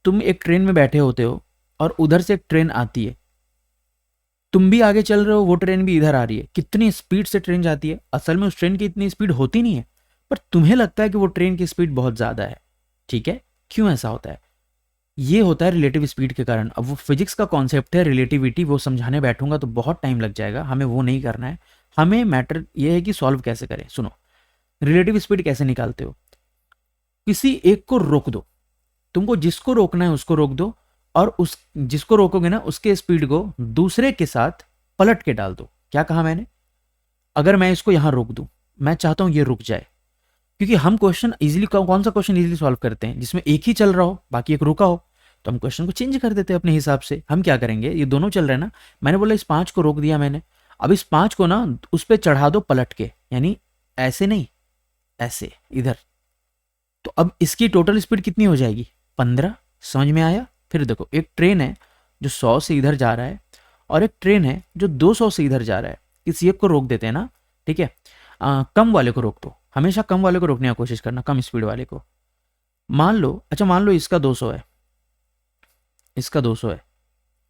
Speaker 1: तुम एक ट्रेन में बैठे होते हो और उधर से एक ट्रेन आती है, तुम भी आगे चल रहे हो, वो ट्रेन भी इधर आ रही है, कितनी स्पीड से ट्रेन जाती है। असल में उस ट्रेन की इतनी स्पीड होती नहीं है, पर तुम्हें लगता है कि वो ट्रेन की स्पीड बहुत ज़्यादा है। ठीक है, क्यों ऐसा होता है? ये होता है रिलेटिव स्पीड के कारण। अब वो फिजिक्स का कॉन्सेप्ट है रिलेटिविटी, वो समझाने बैठूंगा तो बहुत टाइम लग जाएगा, हमें वो नहीं करना है। हमें मैटर ये है कि सॉल्व कैसे करें। सुनो, रिलेटिव स्पीड कैसे निकालते हो? किसी एक को रोक दो, तुमको जिसको रोकना है उसको रोक दो, और उस जिसको रोकोगे ना उसके स्पीड को दूसरे के साथ पलट के डाल दो। क्या कहा मैंने? अगर मैं इसको यहां रोक दूं, मैं चाहता हूं ये रुक जाए, क्योंकि हम क्वेश्चन इजीली, कौन सा क्वेश्चन इजीली सॉल्व करते हैं? जिसमें एक ही चल रहा हो बाकी एक रुका हो। तो हम क्वेश्चन को चेंज कर देते हैं अपने हिसाब से। हम क्या करेंगे, ये दोनों चल रहे हैं ना, मैंने बोला इस 5 को रोक दिया मैंने, अब इस 5 को ना उस पर चढ़ा दो पलट के, यानी ऐसे नहीं, ऐसे इधर। तो अब इसकी टोटल स्पीड कितनी हो जाएगी? 15। समझ में आया? फिर देखो, एक ट्रेन है जो 100 से इधर जा रहा है, और एक ट्रेन है जो 200 से इधर जा रहा है। किसी एक को रोक देते हैं ना, ठीक है। कम वाले को रोक दो, हमेशा कम वाले को रोकने की कोशिश करना, कम स्पीड वाले को। मान लो, अच्छा मान लो इसका 200 है, इसका 200 है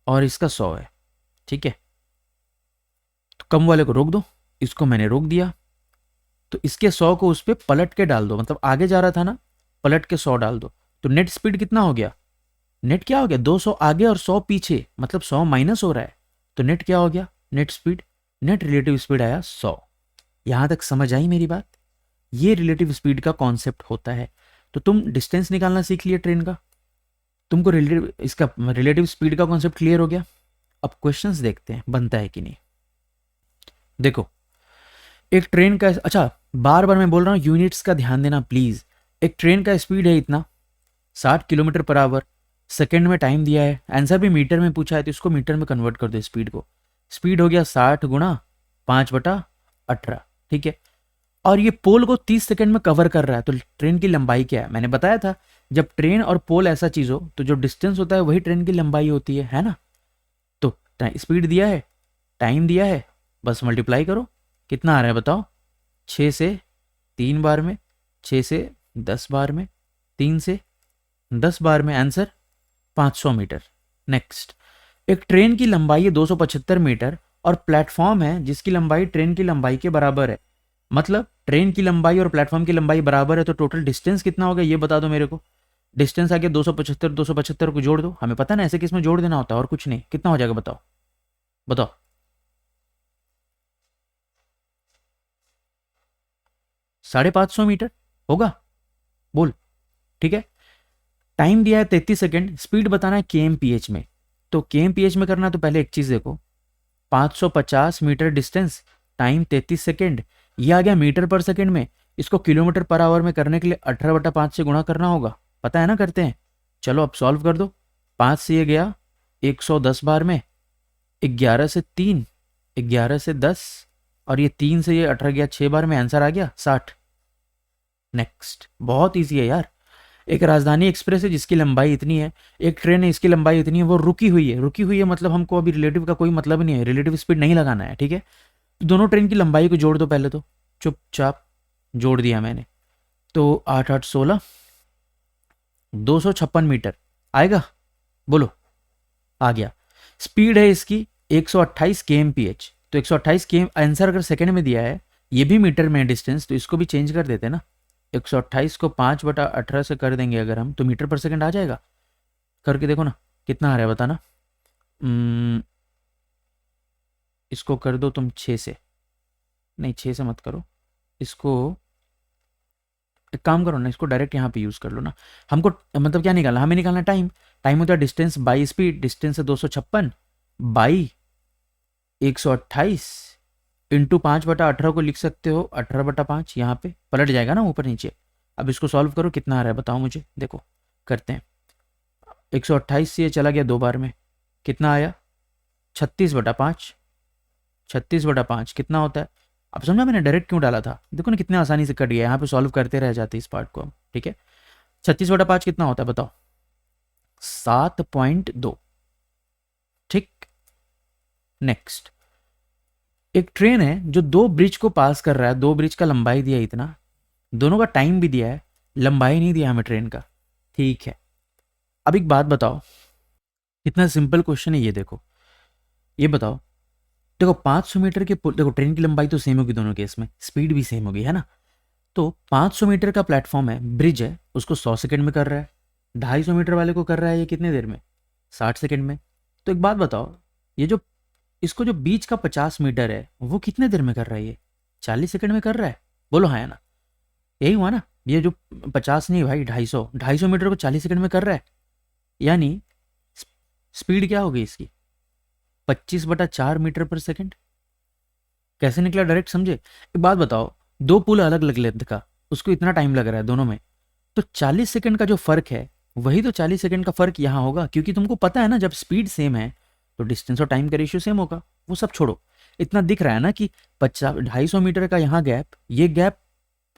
Speaker 1: और इसका 100 है, ठीक है। तो कम वाले को रोक दो, इसको मैंने रोक दिया, तो इसके 100 को उस पर पलट के डाल दो, मतलब आगे जा रहा था ना, पलट के 100 डाल दो। तो नेट स्पीड कितना हो गया? नेट क्या हो गया? 200 आगे और 100 पीछे, मतलब 100 माइनस हो रहा है। तो नेट क्या हो गया? Net speed, net relative speed आया 100। यहां तक समझ आई मेरी बात? ये रिलेटिव स्पीड का कॉन्सेप्ट होता है। तो तुम डिस्टेंस निकालना सीख लिए ट्रेन का, तुमको रिलेटिव, इसका रिलेटिव स्पीड का कॉन्सेप्ट क्लियर हो गया। अब क्वेश्चंस देखते हैं बनता है कि नहीं। देखो, एक ट्रेन का, अच्छा बार बार मैं बोल रहा हूं यूनिट्स का ध्यान देना प्लीज। एक ट्रेन का स्पीड है इतना, 60 किलोमीटर पर आवर, सेकेंड में टाइम दिया है, आंसर भी मीटर में पूछा है तो इसको मीटर में कन्वर्ट कर दो स्पीड को। स्पीड हो गया 60 गुणा 5/18, ठीक है। और ये पोल को 30 सेकंड में कवर कर रहा है, तो ट्रेन की लंबाई क्या है? मैंने बताया था, जब ट्रेन और पोल ऐसा चीज हो तो जो डिस्टेंस होता है वही ट्रेन की लंबाई होती है ना। तो स्पीड दिया है, टाइम दिया है, बस मल्टीप्लाई करो, कितना आ रहा है बताओ? 6 से 3 बार में, 6 से 10 बार में, 3 से 10 बार में, आंसर 500 मीटर। नेक्स्ट, एक ट्रेन की लंबाई है 275 मीटर और प्लेटफॉर्म है जिसकी लंबाई ट्रेन की लंबाई के बराबर है। मतलब ट्रेन की लंबाई और प्लेटफॉर्म की लंबाई बराबर है, तो टोटल डिस्टेंस कितना होगा ये बता दो मेरे को। डिस्टेंस आ गया 275, 275 को जोड़ दो, हमें पता ना ऐसे किस में जोड़ देना होता है और कुछ नहीं। कितना हो जाएगा बताओ? बताओ। 550 मीटर होगा, बोल। ठीक है, टाइम दिया है 33 सेकेंड, स्पीड बताना है kmph में। तो kmph में करना है तो पहले एक चीज देखो, 550 मीटर डिस्टेंस, टाइम 33 सेकेंड, ये आ गया मीटर पर सेकेंड में। इसको किलोमीटर पर आवर में करने के लिए 18/5 से गुणा करना होगा, पता है ना, करते हैं। चलो अब सॉल्व कर दो। 5 से ये गया 110 बार में, 11 से 3, 11 से 10, और ये 3 से ये 18 गया 6 बार में, आंसर आ गया 60। नेक्स्ट, बहुत ईजी है यार। एक राजधानी एक्सप्रेस है जिसकी लंबाई इतनी है, एक ट्रेन है इसकी लंबाई इतनी है, वो रुकी हुई है। रुकी हुई है मतलब हमको अभी रिलेटिव का कोई मतलब नहीं है, रिलेटिव स्पीड नहीं लगाना है, ठीक है। तो दोनों ट्रेन की लंबाई को जोड़ दो पहले तो, चुपचाप जोड़ दिया मैंने। तो 8 8 16, 256 मीटर आएगा, बोलो। आ गया। स्पीड है इसकी 128 kmph, तो 128 के आंसर अगर सेकंड में दिया है, ये भी मीटर में डिस्टेंस, तो इसको भी चेंज कर देते हैं ना। 128 को 5/18 से कर देंगे अगर हम, तो मीटर पर सेकंड आ जाएगा। करके देखो ना कितना आ रहा है, बताना। इसको कर दो तुम 6 से, नहीं 6 से मत करो, इसको एक काम करो ना, इसको डायरेक्ट यहाँ पे यूज़ कर लो ना। हमको मतलब क्या निकालना, हमें निकालना टाइम। टाइम होता है डिस्टेंस बाई स्पीड, डिस्टेंस है 256 बाई 128 इंटू 5/18 को लिख सकते हो 18/5, यहाँ पे पलट जाएगा ना ऊपर नीचे। अब इसको सॉल्व करो, कितना आ रहा है बताओ मुझे, देखो करते हैं। 128 से ये चला गया 2 बार में, कितना आया? 36/5। 36/5 कितना होता है? अब समझा मैंने डायरेक्ट क्यों डाला था, देखो ना कितने आसानी से कट गया, यहाँ पे सॉल्व करते रह जाते इस पार्ट को हम, ठीक है। 36/5 कितना होता है बताओ? 7.2। ठीक, नेक्स्ट, एक ट्रेन है जो दो ब्रिज को पास कर रहा है, दो ब्रिज का लंबाई दिया है इतना, दोनों का टाइम भी दिया है, लंबाई नहीं दिया हमें ट्रेन का। ठीक है, अब एक बात बताओ, कितना सिंपल क्वेश्चन है ये, देखो ये बताओ। देखो 500 मीटर के देखो ट्रेन की लंबाई तो सेम होगी दोनों केस में, स्पीड भी सेम होगी, है ना। तो 500 मीटर का प्लेटफॉर्म है, ब्रिज है, उसको 100 सेकंड में कर रहा है। 250 मीटर वाले को कर रहा है ये कितने देर में, 60 सेकंड में। तो एक बात बताओ, ये जो इसको जो बीच का 50 मीटर है वो कितने देर में कर रहा है ये, 40 सेकंड में कर रहा है। बोलो हाँ या ना, यही हुआ ना। ये जो 50 नहीं भाई, 250 मीटर को 40 सेकंड में कर रहा है, यानी स्पीड क्या होगी इसकी, 25/4 मीटर पर सेकंड। कैसे निकला, डायरेक्ट समझे। एक बात बताओ, दो पुल अलग अलग लेंथ का, उसको इतना टाइम लग रहा है दोनों में, तो 40 सेकंड का जो फर्क है वही तो 40 सेकंड का फर्क यहाँ होगा, क्योंकि तुमको पता है ना जब स्पीड सेम है तो डिस्टेंस और टाइम का रेशियो सेम होगा। वो सब छोड़ो, इतना दिख रहा है ना कि 250 मीटर का यहाँ गैप, ये गैप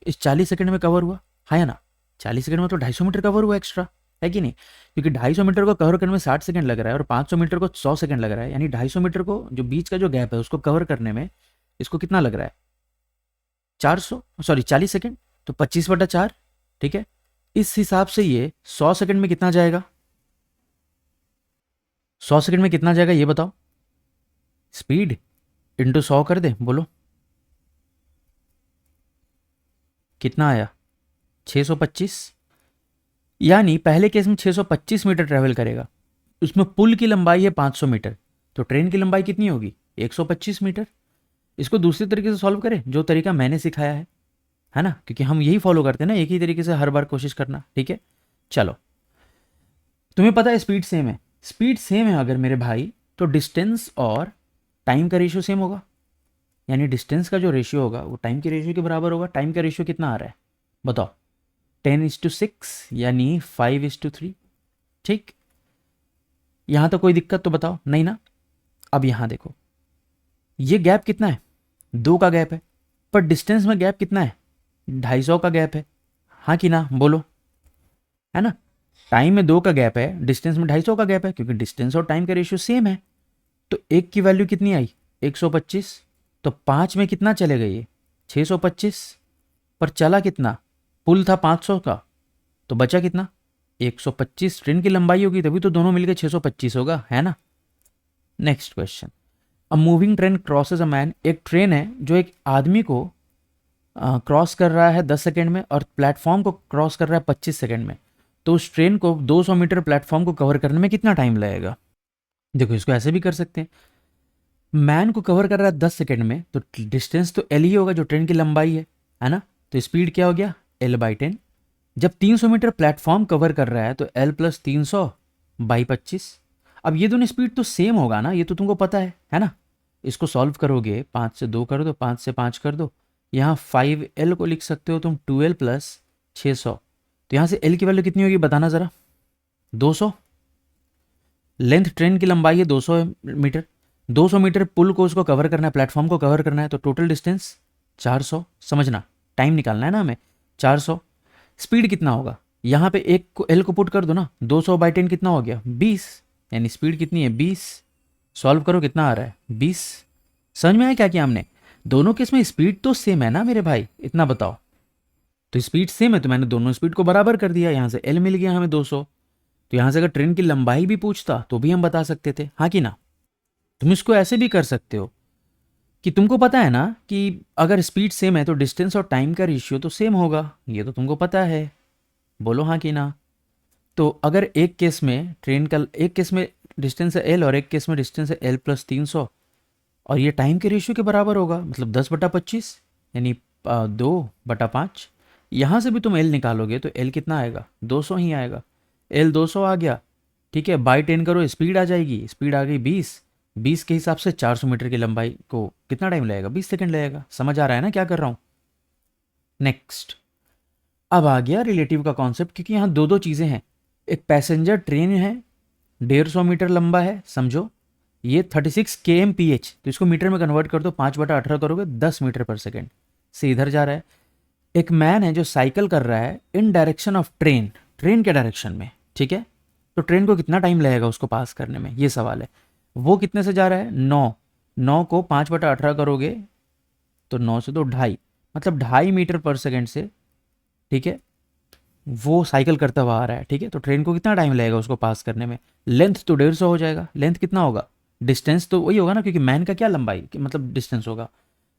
Speaker 1: इस 40 सेकंड में कवर हुआ, हाँ या ना। 40 सेकंड में तो 250 मीटर कवर हुआ एक्स्ट्रा, है कि नहीं। क्योंकि 250 मीटर को कवर करने में 60 सेकंड लग रहा है और 500 मीटर को 100 सेकंड लग रहा है, यानी 250 मीटर को जो बीच का जो गैप है उसको कवर करने में इसको कितना लग रहा है, 40 सेकंड। तो 25/4, ठीक है। इस हिसाब से ये 100 सेकंड में कितना जाएगा, 100 सेकंड में कितना जाएगा ये बताओ। स्पीड इंटू 100 कर दे, बोलो कितना आया, 625। यानी पहले केस में 625 मीटर ट्रेवल करेगा, उसमें पुल की लंबाई है 500 मीटर, तो ट्रेन की लंबाई कितनी होगी, 125 मीटर। इसको दूसरे तरीके से सॉल्व करें, जो तरीका मैंने सिखाया है ना, क्योंकि हम यही फॉलो करते हैं ना, एक ही तरीके से हर बार कोशिश करना, ठीक है। चलो, तुम्हें पता है स्पीड सेम है, स्पीड सेम है अगर मेरे भाई, तो डिस्टेंस और टाइम का रेशियो सेम होगा, यानी डिस्टेंस का जो रेशियो होगा वो टाइम के रेशियो के बराबर होगा। टाइम का रेशियो कितना आ रहा है बताओ, 10:6 यानी 5:3, ठीक। यहां तो कोई दिक्कत तो बताओ नहीं ना। अब यहां देखो, ये गैप कितना है, 2 का गैप है, पर डिस्टेंस में गैप कितना है, 250 का गैप है, हाँ कि ना बोलो, है ना। टाइम में 2 का गैप है, डिस्टेंस में 250 का गैप है, क्योंकि डिस्टेंस और टाइम का रेशियो सेम है। तो एक की वैल्यू कितनी आई, 125। तो 5 में कितना चलेगा ये, 625। पर चला कितना, पुल था 500 का, तो बचा कितना, 125। ट्रेन की लंबाई होगी तभी तो दोनों मिलकर 625 होगा, है ना। Next question, a moving train crosses a man. एक ट्रेन है जो एक आदमी को क्रॉस कर रहा है 10 सेकंड में और प्लेटफॉर्म को क्रॉस कर रहा है 25 सेकंड में, तो उस ट्रेन को 200 मीटर प्लेटफॉर्म को कवर करने में कितना टाइम लगेगा। देखो इसको ऐसे भी कर सकते हैं, मैन को कवर कर रहा है 10 सेकंड में, तो डिस्टेंस तो एल ही होगा जो ट्रेन की लंबाई है ना। तो स्पीड क्या हो गया, L/10। जब 300 मीटर प्लेटफॉर्म कवर कर रहा है तो L+300/25। अब ये दोनों स्पीड तो सेम होगा ना, ये तो तुमको पता है ना। इसको सॉल्व करोगे, 5 से 2 कर दो, 5 से 5 कर दो, यहाँ 5L को लिख सकते हो तुम 2L + 600। तो यहाँ से L की वैल्यू कितनी होगी बताना ज़रा, 200। लेंथ ट्रेन की लंबाई है 200 मीटर, 200 मीटर पुल को उसको कवर करना है, प्लेटफॉर्म को कवर करना है, तो टोटल डिस्टेंस 400। समझना, टाइम निकालना है ना हमें, 400। स्पीड कितना होगा, यहाँ पे एक को एल को पुट कर दो ना, 200/10 कितना हो गया, 20, यानी स्पीड कितनी है, 20। सॉल्व करो कितना आ रहा है, 20। समझ में आया क्या किया हमने, दोनों केस में स्पीड तो सेम है ना मेरे भाई, इतना बताओ। तो स्पीड सेम है तो मैंने दोनों स्पीड को बराबर कर दिया, यहाँ से एल मिल गया हमें 200। तो यहाँ से अगर ट्रेन की लंबाई भी पूछता तो भी हम बता सकते थे, हाँ कि ना। तुम इसको ऐसे भी कर सकते हो कि तुमको पता है ना कि अगर स्पीड सेम है तो डिस्टेंस और टाइम का रेशियो तो सेम होगा, ये तो तुमको पता है, बोलो हाँ कि ना। तो अगर एक केस में ट्रेन का, एक केस में डिस्टेंस है एल और एक केस में डिस्टेंस है L+300, और ये टाइम के रेशियो के बराबर होगा, मतलब 10/25 यानी 2/5। यहाँ से भी तुम एल निकालोगे तो एल कितना आएगा, 200 ही आएगा। एल 200 आ गया, ठीक है, बाई 10 करो, स्पीड आ जाएगी, स्पीड आ गई 20। 20 के हिसाब से 400 मीटर की लंबाई को कितना टाइम लगेगा, 20 सेकंड लगेगा। समझ आ रहा है ना क्या कर रहा हूँ। नेक्स्ट, अब आ गया रिलेटिव का कॉन्सेप्ट, क्योंकि यहाँ दो दो चीज़ें हैं। एक पैसेंजर ट्रेन है, 150 मीटर लंबा है, समझो ये 36 kmph, तो इसको मीटर में कन्वर्ट कर दो, 5/18 करोगे 10 मीटर पर सेकेंड से इधर जा रहा है। एक मैन है जो साइकिल कर रहा है इन डायरेक्शन ऑफ ट्रेन, ट्रेन के डायरेक्शन में, ठीक है। तो ट्रेन को कितना टाइम लगेगा उसको पास करने में, ये सवाल है। वो कितने से जा रहा है, 9, 9 को 5/18 करोगे तो 9 से 2 मतलब 2.5 मीटर पर सेकेंड से, ठीक है, वो साइकिल करता हुआ आ रहा है। ठीक है, तो ट्रेन को कितना टाइम लगेगा उसको पास करने में? लेंथ तो 150 हो जाएगा। लेंथ कितना होगा? डिस्टेंस तो वही होगा ना, क्योंकि मैन का क्या लंबाई मतलब डिस्टेंस होगा,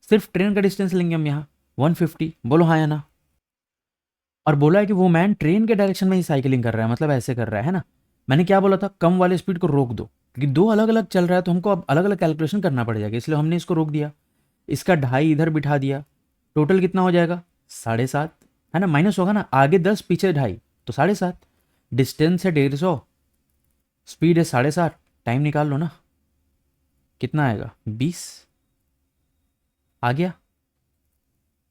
Speaker 1: सिर्फ ट्रेन का डिस्टेंस लेंगे हम यहाँ 150। बोलो हाँ या ना। और बोला है कि वो मैन ट्रेन के डायरेक्शन में ही साइकिलिंग कर रहा है, मतलब ऐसे कर रहा है ना। मैंने क्या बोला था? कम वाले स्पीड को रोक दो, क्योंकि दो अलग अलग चल रहा है तो हमको अब अलग अलग कैलकुलेशन करना पड़ जाएगा, इसलिए हमने इसको रोक दिया। इसका 2.5 इधर बिठा दिया। टोटल कितना हो जाएगा? 7.5, है ना, माइनस होगा ना, आगे 10 पीछे 2.5 तो 7.5। डिस्टेंस है 150, स्पीड है 7.5, टाइम निकाल लो ना, कितना आएगा? 20। आ गया?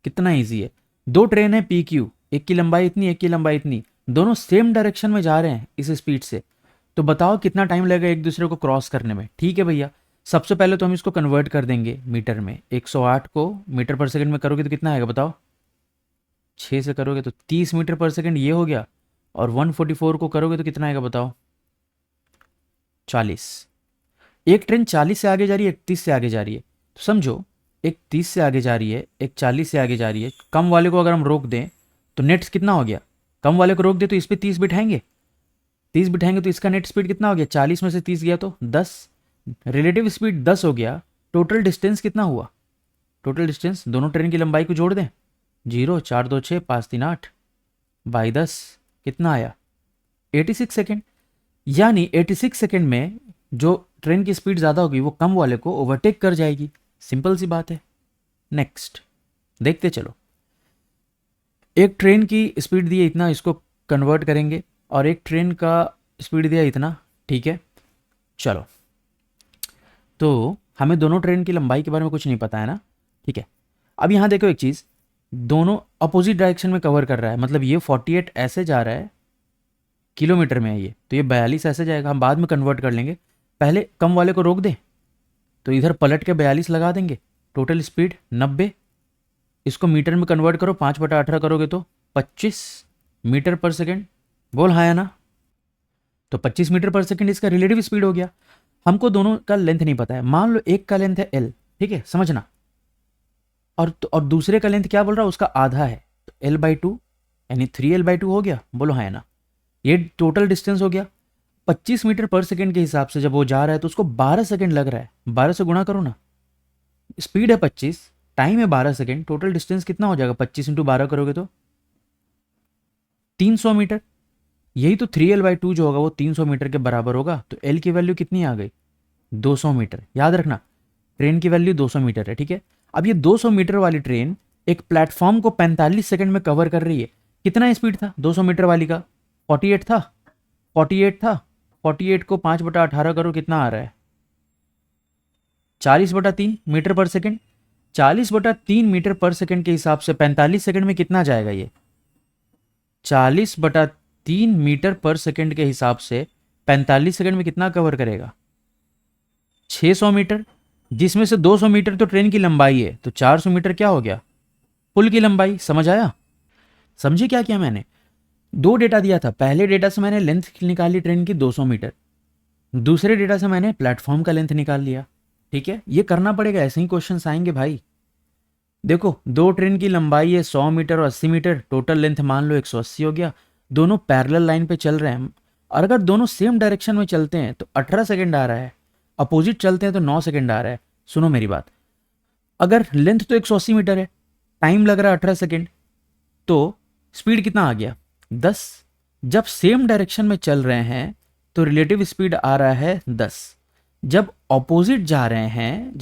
Speaker 1: कितना इजी है। दो ट्रेन है पी क्यू, एक की लंबाई इतनी, एक की लंबाई इतनी, दोनों सेम डायरेक्शन में जा रहे हैं इस स्पीड से, तो बताओ कितना टाइम लगेगा एक दूसरे को क्रॉस करने में। ठीक है भैया, सबसे पहले तो हम इसको कन्वर्ट कर देंगे मीटर में। 108 को मीटर पर सेकंड में करोगे तो कितना आएगा बताओ? 6 से करोगे तो 30 मीटर पर सेकंड, ये हो गया। और 144 को करोगे तो कितना आएगा बताओ? 40। एक ट्रेन 40 से आगे जा रही है, एक 30 से आगे जा रही है, तो समझो एक 30 से आगे जा रही है, एक 40 से आगे जा रही है। कम वाले को अगर हम रोक दें तो नेट कितना हो गया? कम वाले को रोक दे तो इस पर 30 बिठाएंगे, 30 बिठाएंगे तो इसका नेट स्पीड कितना हो गया? 40 में से 30 गया तो 10, रिलेटिव स्पीड 10 हो गया। टोटल डिस्टेंस कितना हुआ? टोटल डिस्टेंस दोनों ट्रेन की लंबाई को जोड़ दें, 0 4 2 6 5 3 8 बाई 10 कितना आया? 86 सेकेंड। यानी 86 सेकेंड में जो ट्रेन की स्पीड ज़्यादा होगी वो कम वाले को ओवरटेक कर जाएगी। सिंपल सी बात है। नेक्स्ट देखते चलो। एक ट्रेन की स्पीड दी है इतना, इसको कन्वर्ट करेंगे, और एक ट्रेन का स्पीड दिया इतना। ठीक है, चलो। तो हमें दोनों ट्रेन की लंबाई के बारे में कुछ नहीं पता है ना। ठीक है, अब यहाँ देखो एक चीज़, दोनों अपोजिट डायरेक्शन में कवर कर रहा है, मतलब ये 48 ऐसे जा रहा है, किलोमीटर में है ये, तो ये 42 ऐसे जाएगा। हम बाद में कन्वर्ट कर लेंगे, पहले कम वाले को रोक दे तो इधर पलट के 42 लगा देंगे। टोटल स्पीड 90, इसको मीटर में कन्वर्ट करो, 5/18 करोगे तो 25 मीटर पर सेकेंड। बोल हाँ या ना। तो 25 मीटर पर सेकेंड इसका रिलेटिव स्पीड हो गया। हमको दोनों का लेंथ नहीं पता है, मान लो एक का लेंथ है एल, ठीक है, समझना, और दूसरे का लेंथ क्या बोल रहा है? उसका आधा है, तो L/2 यानी 3L/2 हो गया। बोलो हाँ या ना। ये टोटल डिस्टेंस हो गया। 25 मीटर पर सेकेंड के हिसाब से जब वो जा रहा है तो उसको 12 सेकेंड लग रहा है, 12 से गुणा करो ना। स्पीड है 25, टाइम है 12 सेकेंड, टोटल डिस्टेंस कितना हो जाएगा? 25 इंटू 12 करोगे तो 300 मीटर। यही तो 3L/2 जो होगा वो 300 मीटर के बराबर होगा। तो L की वैल्यू कितनी आ गई? 200 मीटर। याद रखना, ट्रेन की वैल्यू 200 मीटर है। ठीक है, अब ये 200 मीटर वाली ट्रेन एक प्लेटफॉर्म को 45 सेकंड में कवर कर रही है। कितना स्पीड था 200 मीटर वाली का? 48 था, 48 था। 48 को 5/18 करो, कितना आ रहा है? 40/3 मीटर पर सेकंड। 40/3 मीटर पर सेकंड के हिसाब से 45 सेकंड में कितना जाएगा ये? 40/3 मीटर पर सेकंड के हिसाब से 45 सेकंड में कितना कवर करेगा? 600 मीटर, जिसमें से 200 मीटर तो ट्रेन की लंबाई है, तो 400 मीटर क्या हो गया? पुल की लंबाई। समझ आया? समझे क्या किया मैंने? दो डेटा दिया था, पहले डेटा से मैंने लेंथ निकाली ट्रेन की 200 मीटर, दूसरे डेटा से मैंने प्लेटफॉर्म का लेंथ निकाल लिया। ठीक है, ये करना पड़ेगा, ऐसे ही क्वेश्चन आएंगे भाई। देखो, दो ट्रेन की लंबाई है 100 मीटर और 80 मीटर, टोटल लेंथ मान लो 180 हो गया। दोनों पैरेलल लाइन पे चल रहे हैं, और अगर दोनों सेम डायरेक्शन में चलते हैं तो 18 सेकंड आ रहा है, अपोजिट चलते हैं तो 9 सेकंड आ रहा है। सुनो मेरी बात, अगर लेंथ तो 180 मीटर है, टाइम लग रहा है 18 सेकंड, तो स्पीड कितना आ गया? 10। जब सेम डायरेक्शन में चल रहे हैं तो रिलेटिव स्पीड आ रहा है 10। जब ऑपोजिट जा रहे हैं,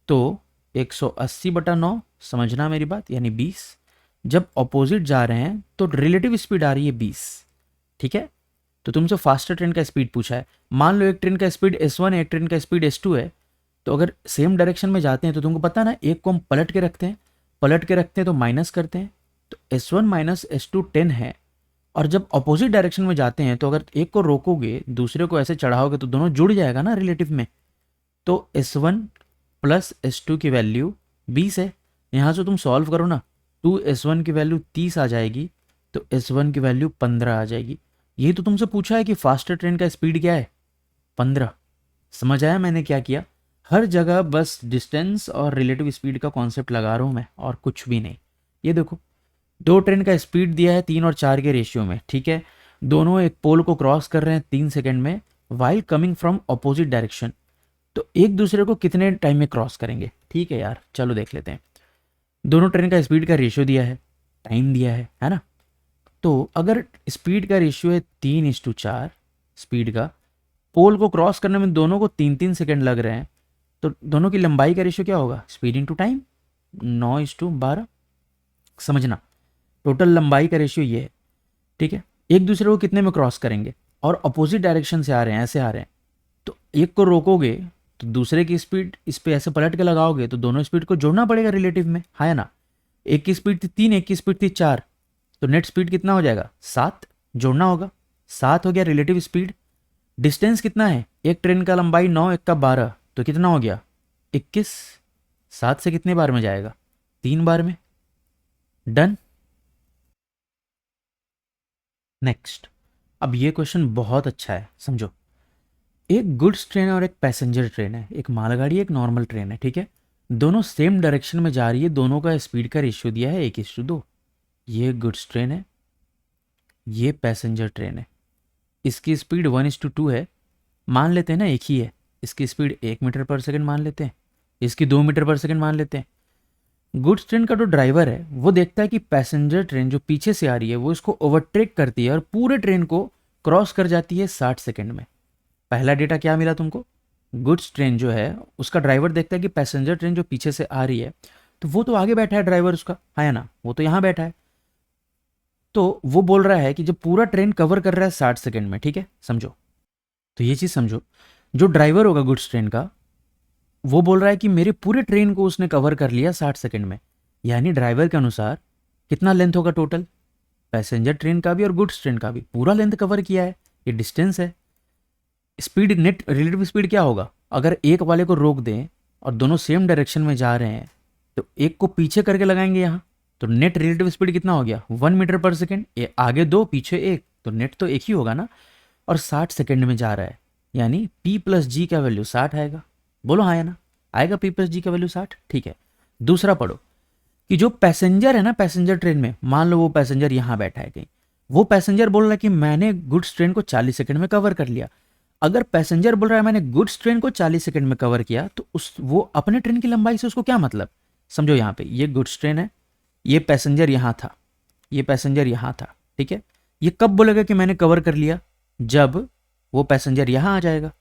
Speaker 1: तो 180/9, समझना मेरी बात, यानी 20। जब ऑपोजिट जा रहे हैं तो रिलेटिव स्पीड आ रही है 20। ठीक है, तो तुमसे फास्टर ट्रेन का स्पीड पूछा है। मान लो एक ट्रेन का स्पीड S1 है, एक ट्रेन का स्पीड S2 है, तो अगर सेम डायरेक्शन में जाते हैं तो तुमको पता है ना, एक को हम पलट के रखते हैं तो माइनस करते हैं, तो S1 माइनस S2 10 है। और जब अपोजिट डायरेक्शन में जाते हैं तो अगर एक को रोकोगे दूसरे को ऐसे चढ़ाओगे तो दोनों जुड़ जाएगा ना रिलेटिव में। तो S1 प्लस S2 की वैल्यू 20 है। यहाँ से तुम सॉल्व करो ना, 2S1 की वैल्यू 30 आ जाएगी, तो S1 की वैल्यू 15 आ जाएगी। यही तो तुमसे पूछा है कि फास्टर ट्रेन का स्पीड क्या है? 15। समझ आया मैंने क्या किया? हर जगह बस डिस्टेंस और रिलेटिव स्पीड का कॉन्सेप्ट लगा रहा हूँ मैं, और कुछ भी नहीं। ये देखो, दो ट्रेन का स्पीड दिया है 3 और 4 के रेशियो में, ठीक है। दोनों एक पोल को क्रॉस कर रहे हैं 3 सेकेंड में, while coming from opposite direction. तो एक दूसरे को कितने टाइम में क्रॉस करेंगे? ठीक है यार, चलो देख लेते हैं। दोनों ट्रेन का स्पीड का रेशियो दिया है, टाइम दिया है ना। तो अगर स्पीड का रेशियो है 3:4 स्पीड का, पोल को क्रॉस करने में दोनों को 3-3 सेकेंड लग रहे हैं, तो दोनों की लंबाई का रेशियो क्या होगा? Speed into time, 9:12। समझना, टोटल लंबाई का रेशियो ये है, ठीक है। एक दूसरे को कितने में क्रॉस करेंगे, और अपोजिट डायरेक्शन से आ रहे हैं, ऐसे आ रहे हैं, तो एक को रोकोगे तो दूसरे की स्पीड इस पे ऐसे पलट के लगाओगे तो दोनों स्पीड को जोड़ना पड़ेगा रिलेटिव में, है ना। एक की स्पीड थी 3, एक की स्पीड थी 4, तो नेट स्पीड कितना हो जाएगा? 7। जोड़ना होगा, 7 हो गया रिलेटिव स्पीड। डिस्टेंस कितना है? एक ट्रेन का लंबाई 9, एक का 12, तो कितना हो गया? 21। 7 से कितने बार में जाएगा? 3 बार में। डन। नेक्स्ट, अब ये क्वेश्चन बहुत अच्छा है, समझो। एक गुड्स ट्रेन और एक पैसेंजर ट्रेन है, एक मालगाड़ी एक नॉर्मल ट्रेन है, ठीक है। दोनों सेम डायरेक्शन में जा रही है, दोनों का स्पीड का रेशियो दिया है 1:2। ये गुड्स ट्रेन है, ये पैसेंजर ट्रेन है। इसकी स्पीड 1:2 है, मान लेते हैं ना एक ही है। इसकी स्पीड 1 मीटर पर सेकंड मान लेते हैं, इसकी 2 मीटर पर सेकंड मान लेते हैं। गुड्स ट्रेन का जो ड्राइवर है वो देखता है कि पैसेंजर ट्रेन जो पीछे से आ रही है वो इसको ओवरटेक करती है और पूरे ट्रेन को क्रॉस कर जाती है 60 सेकंड में। पहला डेटा क्या मिला तुमको? गुड्स ट्रेन जो है उसका ड्राइवर देखता है कि पैसेंजर ट्रेन जो पीछे से आ रही है, तो वो तो आगे बैठा है ड्राइवर उसका, है ना, वो तो यहाँ बैठा है। तो वो बोल रहा है कि जब पूरा ट्रेन कवर कर रहा है 60 सेकंड में, ठीक है, समझो। तो ये चीज़ समझो, जो ड्राइवर होगा गुड्स ट्रेन का, वो बोल रहा है कि मेरे पूरे ट्रेन को उसने कवर कर लिया 60 सेकंड में। यानी ड्राइवर के अनुसार कितना लेंथ होगा टोटल? पैसेंजर ट्रेन का भी और गुड्स ट्रेन का भी पूरा लेंथ कवर किया है, ये डिस्टेंस है। स्पीड, नेट रिलेटिव स्पीड क्या होगा? अगर एक वाले को रोक दें और दोनों सेम डायरेक्शन में जा रहे हैं, तो एक को पीछे करके लगाएंगे यहाँ, तो नेट रिलेटिव स्पीड कितना हो गया? 1 मीटर पर सेकंड। ये आगे 2 पीछे 1, तो नेट तो एक ही होगा ना। और 60 सेकंड में जा रहा है, यानी P+G का वैल्यू 60 आएगा। बोलो हाँ या ना? आएगा P+G का वैल्यू 60, ठीक है। दूसरा पढ़ो कि जो पैसेंजर है ना, पैसेंजर ट्रेन में, मान लो वो पैसेंजर यहाँ बैठा है कहीं, वो पैसेंजर बोल रहा है कि मैंने गुड्स ट्रेन को 40 सेकंड में कवर कर लिया। अगर पैसेंजर बोल रहा है मैंने गुड्स ट्रेन को 40 सेकंड में कवर किया, तो उस वो अपने ट्रेन की लंबाई से उसको क्या मतलब? समझो, यहाँ पे ये गुड्स ट्रेन है, ये पैसेंजर यहाँ था, ये पैसेंजर यहाँ था, ठीक है। ये कब बोलेगा कि मैंने कवर कर लिया? जब वो पैसेंजर यहाँ आ जाएगा,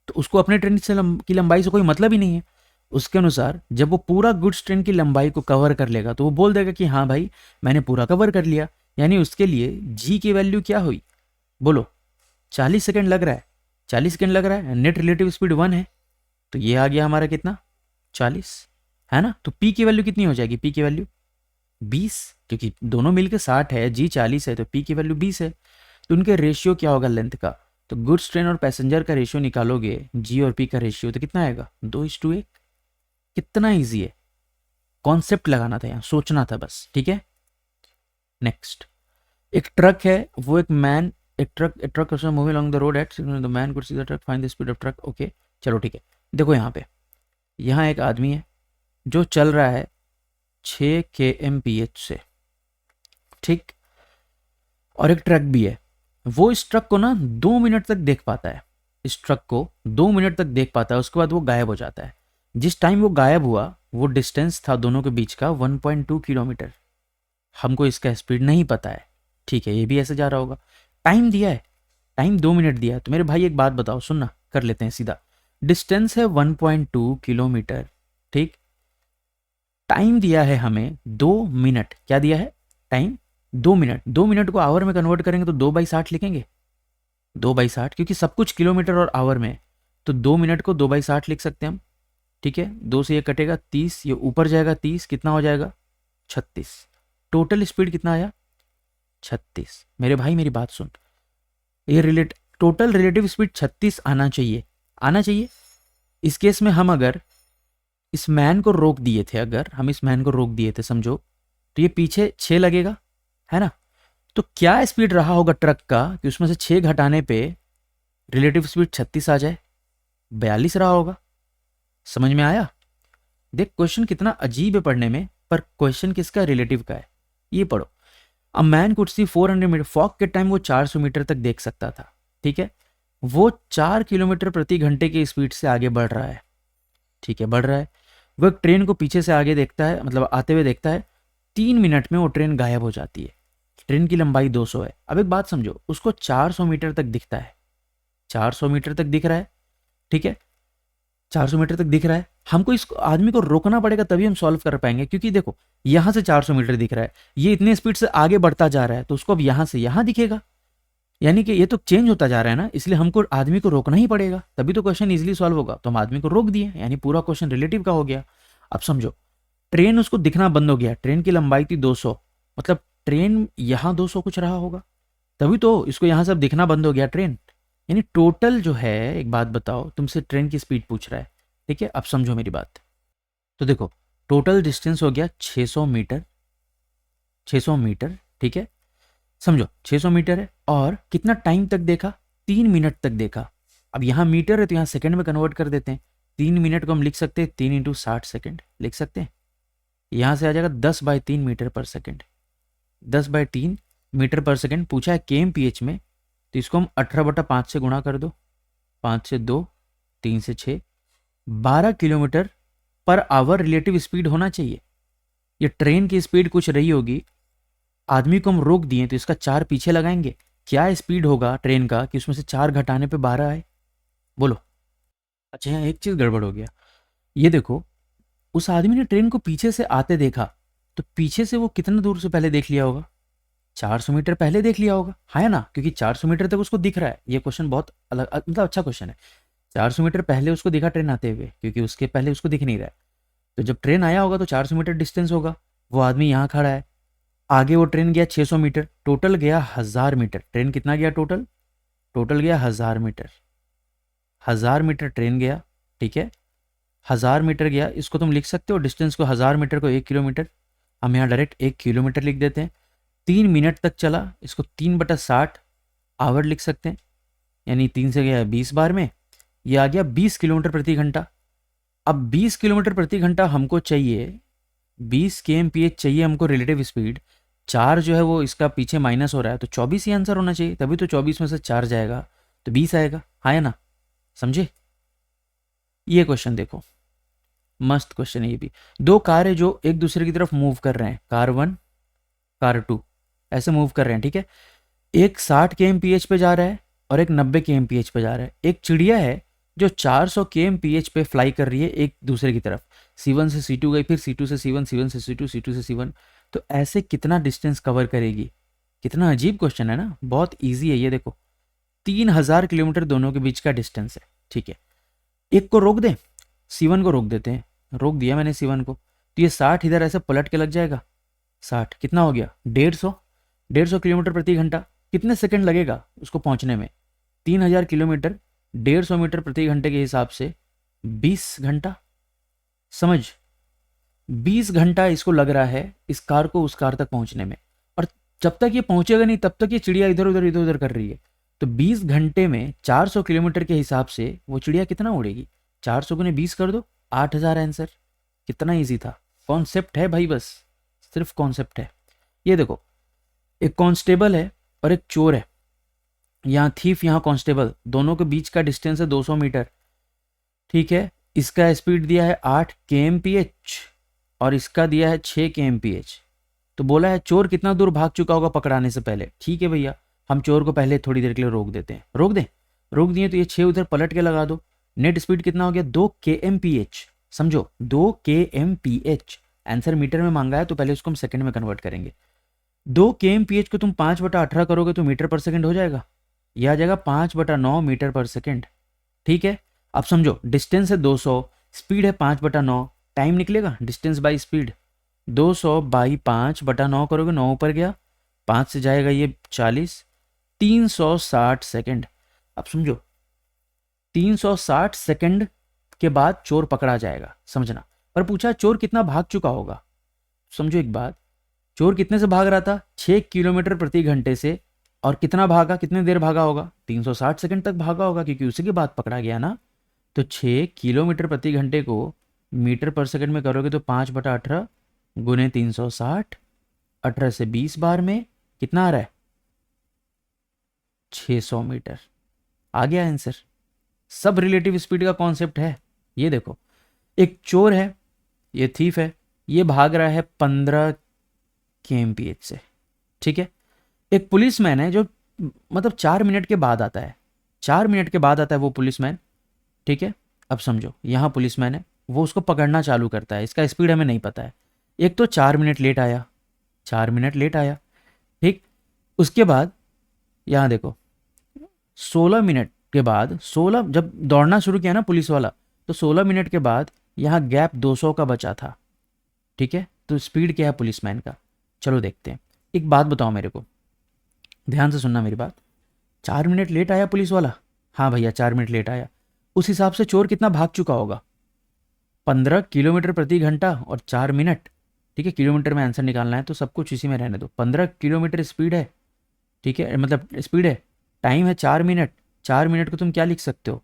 Speaker 1: तो उसको अपने ट्रेन से की लंबाई से कोई मतलब ही नहीं है। उसके अनुसार जब वो पूरा गुड्स ट्रेन की लंबाई को कवर कर लेगा तो वो बोल देगा कि हाँ भाई मैंने पूरा कवर कर लिया। यानी उसके लिए जी की वैल्यू क्या हुई? बोलो, 40 सेकंड लग रहा है, 40 सेकंड लग रहा है, नेट रिलेटिव स्पीड 1 है, तो ये आ गया हमारा कितना? 40, है ना। तो पी की वैल्यू कितनी हो जाएगी? पी की वैल्यू 20, क्योंकि दोनों मिलकर 60 है, जी 40 है, तो पी की वैल्यू 20 है। तो उनके रेशियो क्या होगा लेंथ का? तो गुड्स ट्रेन और पैसेंजर का रेशियो निकालोगे, जी और पी का रेशियो, तो कितना आएगा? 2:1। कितना ईजी है, कॉन्सेप्ट लगाना था यहाँ, सोचना था बस, ठीक है। नेक्स्ट, एक ट्रक है, वो एक मैन, एक truck moving along the road at the man could see the truck, find the speed of truck. Okay, चलो ठीक है। देखो यहाँ पे, यहाँ एक आदमी है जो चल रहा है 6 kmph से, ठीक, और एक ट्रक भी है। वो इस ट्रक को ना 2 मिनट तक देख पाता है, इस ट्रक को 2 मिनट तक देख पाता है, उसके बाद वो गायब हो जाता है। जिस टाइम वो गायब हुआ, वो डिस्टेंस था दोनों के बीच का 1.2 किलोमीटर। हमको इसका स्पीड नहीं पता है, ठीक है, ये भी ऐसे जा रहा होगा। टाइम दिया है, टाइम 2 मिनट दिया है, तो मेरे भाई एक बात बताओ, सुनना, कर लेते हैं सीधा। डिस्टेंस है 1.2 किलोमीटर, ठीक। टाइम दिया है हमें 2 मिनट, क्या दिया है? Time 2 minute. 2 मिनट को आवर में कन्वर्ट करेंगे तो 2/60 लिखेंगे, 2/60, क्योंकि सब कुछ किलोमीटर और आवर में है, तो 2 मिनट को 2/60 लिख सकते हैं हम, ठीक है। 2 से ये कटेगा 30, ये ऊपर जाएगा 30, कितना हो जाएगा? 36। टोटल स्पीड कितना आया? 36। मेरे भाई मेरी बात सुन, ये टोटल रिलेटिव स्पीड 36 आना चाहिए, आना चाहिए। इस केस में हम अगर इस मैन को रोक दिए थे, अगर हम इस मैन को रोक दिए थे, समझो, तो ये पीछे 6 लगेगा, है ना। तो क्या स्पीड रहा होगा ट्रक का कि उसमें से 6 घटाने पे रिलेटिव स्पीड 36 आ जाए? 42 रहा होगा, समझ में आया? देख क्वेश्चन कितना अजीब है पढ़ने में, पर क्वेश्चन किसका, रिलेटिव का है। ये पढ़ो, a man could see 400 metre, fog के टाइम वो 400 मीटर तक देख सकता था, ठीक है। वो 4 किलोमीटर प्रति घंटे की स्पीड से आगे बढ़ रहा है, ठीक है, बढ़ रहा है। वो एक ट्रेन को पीछे से आगे देखता है, मतलब आते हुए देखता है। 3 मिनट में वो ट्रेन गायब हो जाती है। ट्रेन की लंबाई 200 है। अब एक बात समझो, उसको 400 मीटर तक दिखता है, 400 मीटर तक दिख रहा है, ठीक है, 400 मीटर तक दिख रहा है। हमको इस आदमी को रोकना पड़ेगा, तभी हम सॉल्व कर पाएंगे, क्योंकि देखो यहां से 400 मीटर दिख रहा है, ये इतने स्पीड से आगे बढ़ता जा रहा है, तो उसको अब यहां से यहां दिखेगा, यानी कि ये तो चेंज होता जा रहा है ना, इसलिए हमको आदमी को रोकना ही पड़ेगा, तभी तो क्वेश्चन इजीली सॉल्व होगा। तो हम आदमी को रोक दिए, यानी पूरा क्वेश्चन रिलेटिव का हो गया। अब समझो, ट्रेन उसको दिखना बंद हो गया, ट्रेन की लंबाई थी 200, मतलब ट्रेन यहां 200 कुछ रहा होगा, तभी तो इसको यहां से अब दिखना बंद हो गया ट्रेन। यानी टोटल जो है, एक बात बताओ, तुमसे ट्रेन की स्पीड पूछ रहा है, ठीक है, अब समझो मेरी बात। तो देखो, टोटल डिस्टेंस हो गया 600 मीटर, 600 मीटर, ठीक है, समझो 600 मीटर है, और कितना टाइम तक देखा, 3 मिनट तक देखा। अब यहाँ मीटर है तो यहाँ सेकंड में कन्वर्ट कर देते हैं। 3 मिनट को हम लिख सकते हैं 3 × 60 सेकेंड, लिख सकते हैं। यहाँ से आ जाएगा 10/3 मीटर पर सेकेंड, 10/3 मीटर पर सेकेंड। पूछा है KM/PH में, तो इसको हम 18/5 से गुणा कर दो, 5 से 2, 3 से 6, 12 kilometre per hour relative speed होना चाहिए। ये ट्रेन की स्पीड कुछ रही होगी, आदमी को हम रोक दिए तो इसका 4 पीछे लगाएंगे, क्या स्पीड होगा ट्रेन का कि उसमें से 4 घटाने पे 12 आए, बोलो। अच्छा, यहाँ एक चीज गड़बड़ हो गया, ये देखो, उस आदमी ने ट्रेन को पीछे से आते देखा, तो पीछे से वो कितना दूर से पहले देख लिया होगा, 400 मीटर पहले देख लिया होगा, है ना, क्योंकि 400 मीटर तक उसको दिख रहा है। ये क्वेश्चन बहुत अलग, मतलब अच्छा क्वेश्चन है। 400 मीटर पहले उसको दिखा ट्रेन आते हुए, क्योंकि उसके पहले उसको दिख नहीं रहा है। तो जब ट्रेन आया होगा तो 400 मीटर डिस्टेंस होगा, वो आदमी यहाँ खड़ा है, आगे वो ट्रेन गया 600 मीटर, टोटल गया 1000 मीटर। ट्रेन कितना गया टोटल, टोटल गया 1000 मीटर, 1000 मीटर ट्रेन गया, ठीक है, 1000 मीटर गया। इसको तुम लिख सकते हो डिस्टेंस को, 1000 मीटर को 1 किलोमीटर, हम यहाँ डायरेक्ट 1 किलोमीटर लिख देते हैं। 3 मिनट तक चला, इसको 3/60 आवर लिख सकते हैं, यानी 3 से गया 20 बार में, ये आ गया 20 किलोमीटर प्रति घंटा। अब 20 किलोमीटर प्रति घंटा हमको चाहिए, 20 km/h चाहिए हमको रिलेटिव स्पीड। 4 जो है वो इसका पीछे माइनस हो रहा है, तो 24 ही आंसर होना चाहिए, तभी तो 24 में से 4 जाएगा तो 20 आएगा, हाँ या ना, समझे। ये क्वेश्चन देखो, मस्त क्वेश्चन है ये भी। दो कार है जो एक दूसरे की तरफ मूव कर रहे हैं, कार 1 कार 2 ऐसे मूव कर रहे हैं, ठीक है। एक 60 km/h पे जा रहा है और एक 90 km/h पे जा रहा है। एक चिड़िया है जो 400 km/h पे फ्लाई कर रही है एक दूसरे की तरफ, C1 से C2 गई, फिर C2 से C1, C1 से C2, C2 से C1, तो ऐसे कितना डिस्टेंस कवर करेगी। कितना अजीब क्वेश्चन है ना, बहुत ईजी है ये। देखो 3000 किलोमीटर दोनों के बीच का डिस्टेंस है, ठीक है। एक को रोक दें, C1 को रोक देते हैं, रोक दिया मैंने C1 को, तो ये 60 इधर ऐसे पलट के लग जाएगा। 60 कितना हो गया, 150 किलोमीटर प्रति घंटा। कितने सेकंड लगेगा उसको पहुंचने में, 3000 किलोमीटर 150 मीटर प्रति घंटे के हिसाब से 20 घंटा। समझ, 20 घंटा इसको लग रहा है इस कार को उस कार तक पहुंचने में, और जब तक ये पहुंचेगा नहीं तब तक ये चिड़िया इधर उधर कर रही है। तो 20 घंटे में 400 किलोमीटर के हिसाब से वो चिड़िया कितना उड़ेगी, 400 गुने 20 कर दो, 8000 आंसर। कितना ईजी था, कॉन्सेप्ट है भाई, बस सिर्फ कॉन्सेप्ट है। ये देखो, एक कांस्टेबल है और एक चोर है, यहाँ थीफ यहाँ कांस्टेबल, दोनों के बीच का डिस्टेंस है 200 मीटर, ठीक है। इसका स्पीड दिया है 8 km/h और इसका दिया है 6 km/h। तो बोला है चोर कितना दूर भाग चुका होगा पकड़ाने से पहले। ठीक है भैया, हम चोर को पहले थोड़ी देर के लिए रोक देते हैं, रोक दें, रोक दिए तो ये 6 उधर पलट के लगा दो। नेट स्पीड कितना हो गया, 2 km/h। समझो 2 km/h, आंसर मीटर में मांगा है तो पहले उसको हम सेकंड में कन्वर्ट करेंगे। 2 km/h को तुम 5/18 करोगे तो मीटर पर सेकंड हो जाएगा, यह आ जाएगा 5/9 मीटर पर सेकंड, ठीक है। अब समझो डिस्टेंस है 200, स्पीड है 5/9, टाइम निकलेगा डिस्टेंस बाई स्पीड, 200 बाई 5/9 करोगे, 9 ऊपर गया, 5 से जाएगा ये 40, 360 सेकंड। अब समझो 360 सेकंड के बाद चोर पकड़ा जाएगा, समझना। पर पूछा चोर कितना भाग चुका होगा। समझो एक बात, चोर कितने से भाग रहा था, 6 किलोमीटर प्रति घंटे से, और कितना भागा, कितने देर भागा होगा, 360 सेकंड तक भागा होगा, क्योंकि उसी के बाद पकड़ा गया ना। तो 6 किलोमीटर प्रति घंटे को मीटर पर सेकंड में करोगे तो 5/18 गुने 360, 18 से 20 बार में कितना आ रहा है? 600 मीटर। आ गया आंसर। सब रिलेटिव स्पीड का कॉन्सेप्ट है। ये देखो, एक चोर है, ये थीफ है, ये भाग रहा है 15 kmph से, ठीक है। एक पुलिसमैन है जो मतलब 4 मिनट के बाद आता है, 4 मिनट के बाद आता है वो पुलिसमैन, ठीक है। अब समझो, यहाँ पुलिसमैन है, वो उसको पकड़ना चालू करता है, इसका स्पीड हमें नहीं पता है। एक तो 4 मिनट लेट आया, 4 मिनट लेट आया, ठीक। उसके बाद यहाँ देखो, 16 मिनट के बाद, 16 जब दौड़ना शुरू किया ना पुलिस वाला, तो 16 मिनट के बाद यहाँ गैप 200 का बचा था, ठीक है। तो स्पीड क्या है पुलिसमैन का, चलो देखते हैं। एक बात बताओ मेरे को, ध्यान से सुनना मेरी बात। 4 मिनट लेट आया पुलिस वाला, हाँ भैया 4 मिनट लेट आया। उस हिसाब से चोर कितना भाग चुका होगा? 15 किलोमीटर प्रति घंटा और 4 मिनट, ठीक है। किलोमीटर में आंसर निकालना है तो सब कुछ इसी में रहने दो। 15 किलोमीटर स्पीड है, ठीक है, मतलब स्पीड है, टाइम है 4 मिनट। 4 मिनट को तुम क्या लिख सकते हो?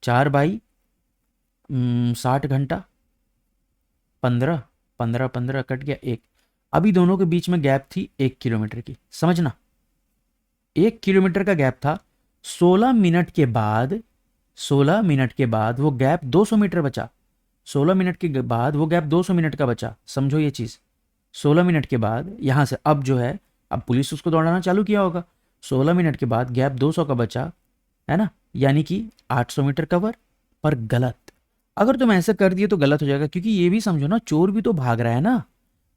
Speaker 1: 4/60 घंटा, 15, 15 कट गया एक। अभी दोनों के बीच में गैप थी 1 किलोमीटर की, समझना। 1 किलोमीटर का गैप था। 16 मिनट के बाद, 16 मिनट के बाद वो गैप 200 मीटर बचा। 16 मिनट के बाद वो गैप 200 मिनट का बचा, समझो ये चीज़। 16 मिनट के बाद यहाँ से अब जो है, अब पुलिस उसको दौड़ाना चालू किया होगा। 16 मिनट के बाद गैप 200 का बचा, है ना, यानी कि 800 मीटर कवर। पर गलत, अगर तुम ऐसे कर दिए तो गलत हो जाएगा, क्योंकि ये भी समझो ना, चोर भी तो भाग रहा है ना,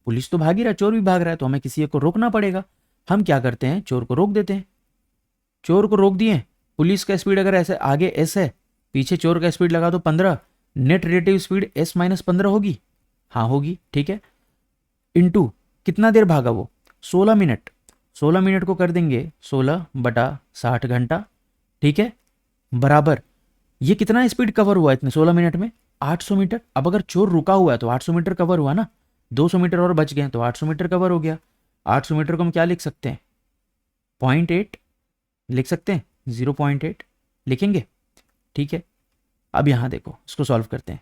Speaker 1: पुलिस तो भाग ही रहा है, चोर भी भाग रहा है, तो हमें किसी एक को रोकना पड़ेगा। हम क्या करते हैं, चोर को रोक देते हैं। चोर को रोक दिए, पुलिस का स्पीड अगर ऐसे आगे एस है, पीछे चोर का स्पीड लगा दो 15, नेट रिलेटिव स्पीड S-15 होगी, हाँ होगी, ठीक है। इंटू कितना देर भागा वो? 16 मिनट। 16 मिनट को कर देंगे 16/60 घंटा, ठीक है, बराबर ये कितना स्पीड कवर हुआ इतने 16 मिनट में? 800 मीटर। अब अगर चोर रुका हुआ है तो 800 मीटर कवर हुआ ना, 200 मीटर और बच गए तो 800 मीटर कवर हो गया। 800 मीटर को हम क्या लिख सकते हैं? 0.8 लिख सकते हैं, 0.8 लिखेंगे, ठीक है। अब यहाँ देखो, इसको सॉल्व करते हैं।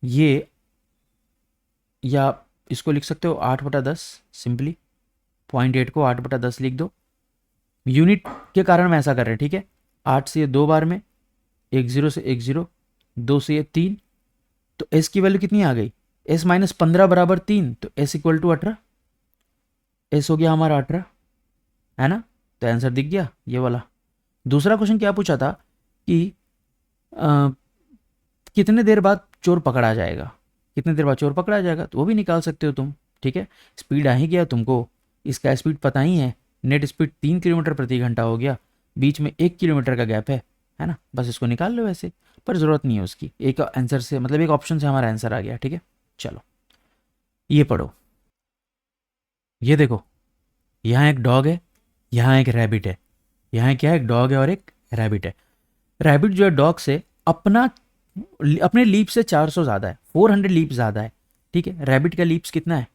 Speaker 1: ये, या इसको लिख सकते हो 8/10, सिंपली 0.8 को 8/10 लिख दो। यूनिट के कारण हम ऐसा कर रहे हैं, ठीक है। 8 से ये 2 बार में, 10 से 10, 2 से ये 3, तो एस की वैल्यू कितनी आ गई? S-15 बराबर 3, तो S इक्वल टू 18। एस हो गया हमारा 18, है ना, तो आंसर दिख गया ये वाला। दूसरा क्वेश्चन क्या पूछा था कि अ, कितने देर बाद चोर पकड़ा जाएगा, कितने देर बाद चोर पकड़ा जाएगा, तो वो भी निकाल सकते हो तुम, ठीक है। स्पीड आ ही गया तुमको, इसका स्पीड पता ही है, नेट स्पीड 3 किलोमीटर प्रति घंटा हो गया, बीच में 1 किलोमीटर का गैप है ना, बस इसको निकाल लो वैसे, पर ज़रूरत नहीं है उसकी। एक आंसर से, मतलब एक ऑप्शन से हमारा आंसर आ गया, ठीक है। चलो ये पढ़ो, ये देखो, यहाँ एक डॉग है, यहाँ एक रैबिट है, यहाँ क्या है, एक डॉग है और एक रैबिट है। रैबिट जो है डॉग से अपने लीप से 400 ज़्यादा है, 400 लीप ज़्यादा है, ठीक है। रैबिट का लीप्स कितना है?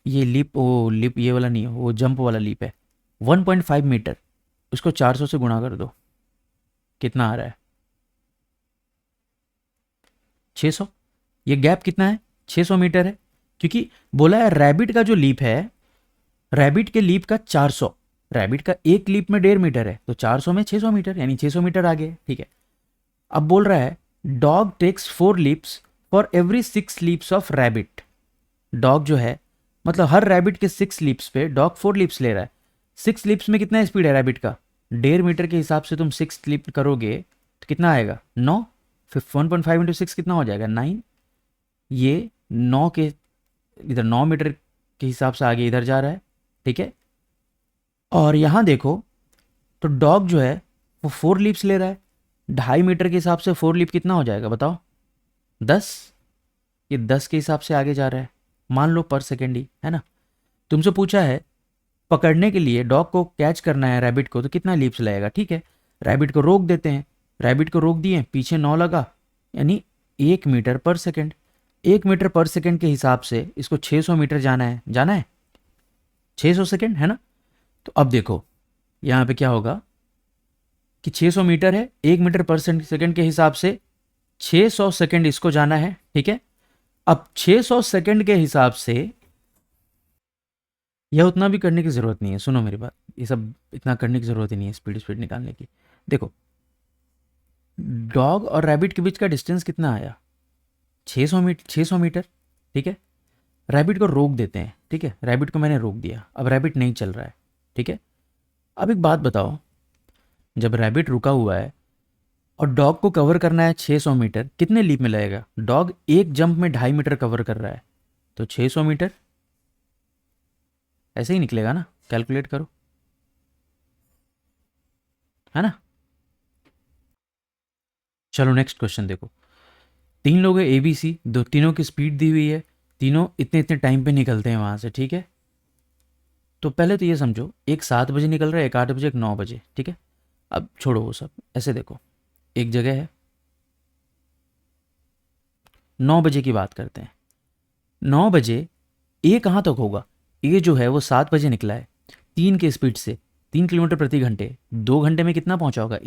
Speaker 1: ये लीप, ओ लीप ये वाला नहीं है, वो जंप वाला लीप है, 1.5 मीटर। उसको 400 से गुणा कर दो, कितना आ रहा है? 600। ये गैप कितना है? 600 मीटर है, क्योंकि बोला है रैबिट का जो लीप है, रैबिट के लीप का 400, रैबिट का एक लीप में 1.5 मीटर है, तो 400 में 600 मीटर, यानी 600 मीटर आ गए, ठीक है। अब बोल रहा है dog takes 4 leaps for every 6 leaps of rabbit. Dog जो है, मतलब हर रैबिट के 6 लीप्स पे डॉग 4 लीप्स ले रहा है। 6 लीप्स में कितना स्पीड है रैबिट का? 1.5 मीटर के हिसाब से तुम 6 लीप करोगे तो कितना आएगा? 9। 1.5 इंटू 6 कितना हो जाएगा? 9। ये 9 के इधर 9 मीटर के हिसाब से आगे इधर जा रहा है, ठीक है। और यहाँ देखो, तो डॉग जो है वो 4 लीप्स ले रहा है, 2.5 मीटर के हिसाब से 4 लीप कितना हो जाएगा बताओ? 10। ये 10 के हिसाब से आगे जा रहा है, मान लो पर सेकेंड ही, है ना। तुमसे पूछा है पकड़ने के लिए, डॉग को कैच करना है रैबिट को, तो कितना लीप्स लगेगा, ठीक है। रैबिट को रोक देते हैं, रैबिट को रोक दिए, पीछे 9 लगा, यानी 1 मीटर पर सेकेंड। 1 मीटर पर सेकेंड के हिसाब से इसको 600 मीटर जाना है, 600 सेकेंड, है ना। तो अब देखो यहाँ पे क्या होगा, कि 600 मीटर है, 1 मीटर पर सेकंड के हिसाब से 600 सेकंड इसको जाना है, ठीक है। अब 600 सेकंड के हिसाब से यह उतना भी करने की ज़रूरत नहीं है, सुनो मेरी बात, ये सब इतना करने की ज़रूरत ही नहीं है स्पीड स्पीड निकालने की। देखो, डॉग और रैबिट के बीच का डिस्टेंस कितना आया, 600 मीटर, 600 मीटर, ठीक है। रैबिट को रोक देते हैं, ठीक है, रैबिट को मैंने रोक दिया, अब रैबिट नहीं चल रहा है, ठीक है। अब एक बात बताओ, जब रैबिट रुका हुआ है और डॉग को कवर करना है 600 मीटर, कितने लीप में लगेगा? डॉग एक जंप में 2.5 मीटर कवर कर रहा है, तो 600 मीटर ऐसे ही निकलेगा ना, कैलकुलेट करो, है ना। चलो नेक्स्ट क्वेश्चन देखो। तीन लोग हैं ABC, दो तीनों की स्पीड दी हुई है, तीनों इतने इतने टाइम पे निकलते हैं वहां से, ठीक है। तो पहले तो ये समझो, एक 7 बजे निकल रहा है, एक 8 बजे, एक 9 बजे, ठीक है। अब छोड़ो वो सब, ऐसे देखो, एक जगह है, 9 बजे की बात करते हैं। 9 बजे ए कहाँ तक होगा? ए जो है वो 7 बजे निकला है, 3 के स्पीड से, 3 किलोमीटर प्रति घंटे, 2 घंटे में कितना पहुंचा होगा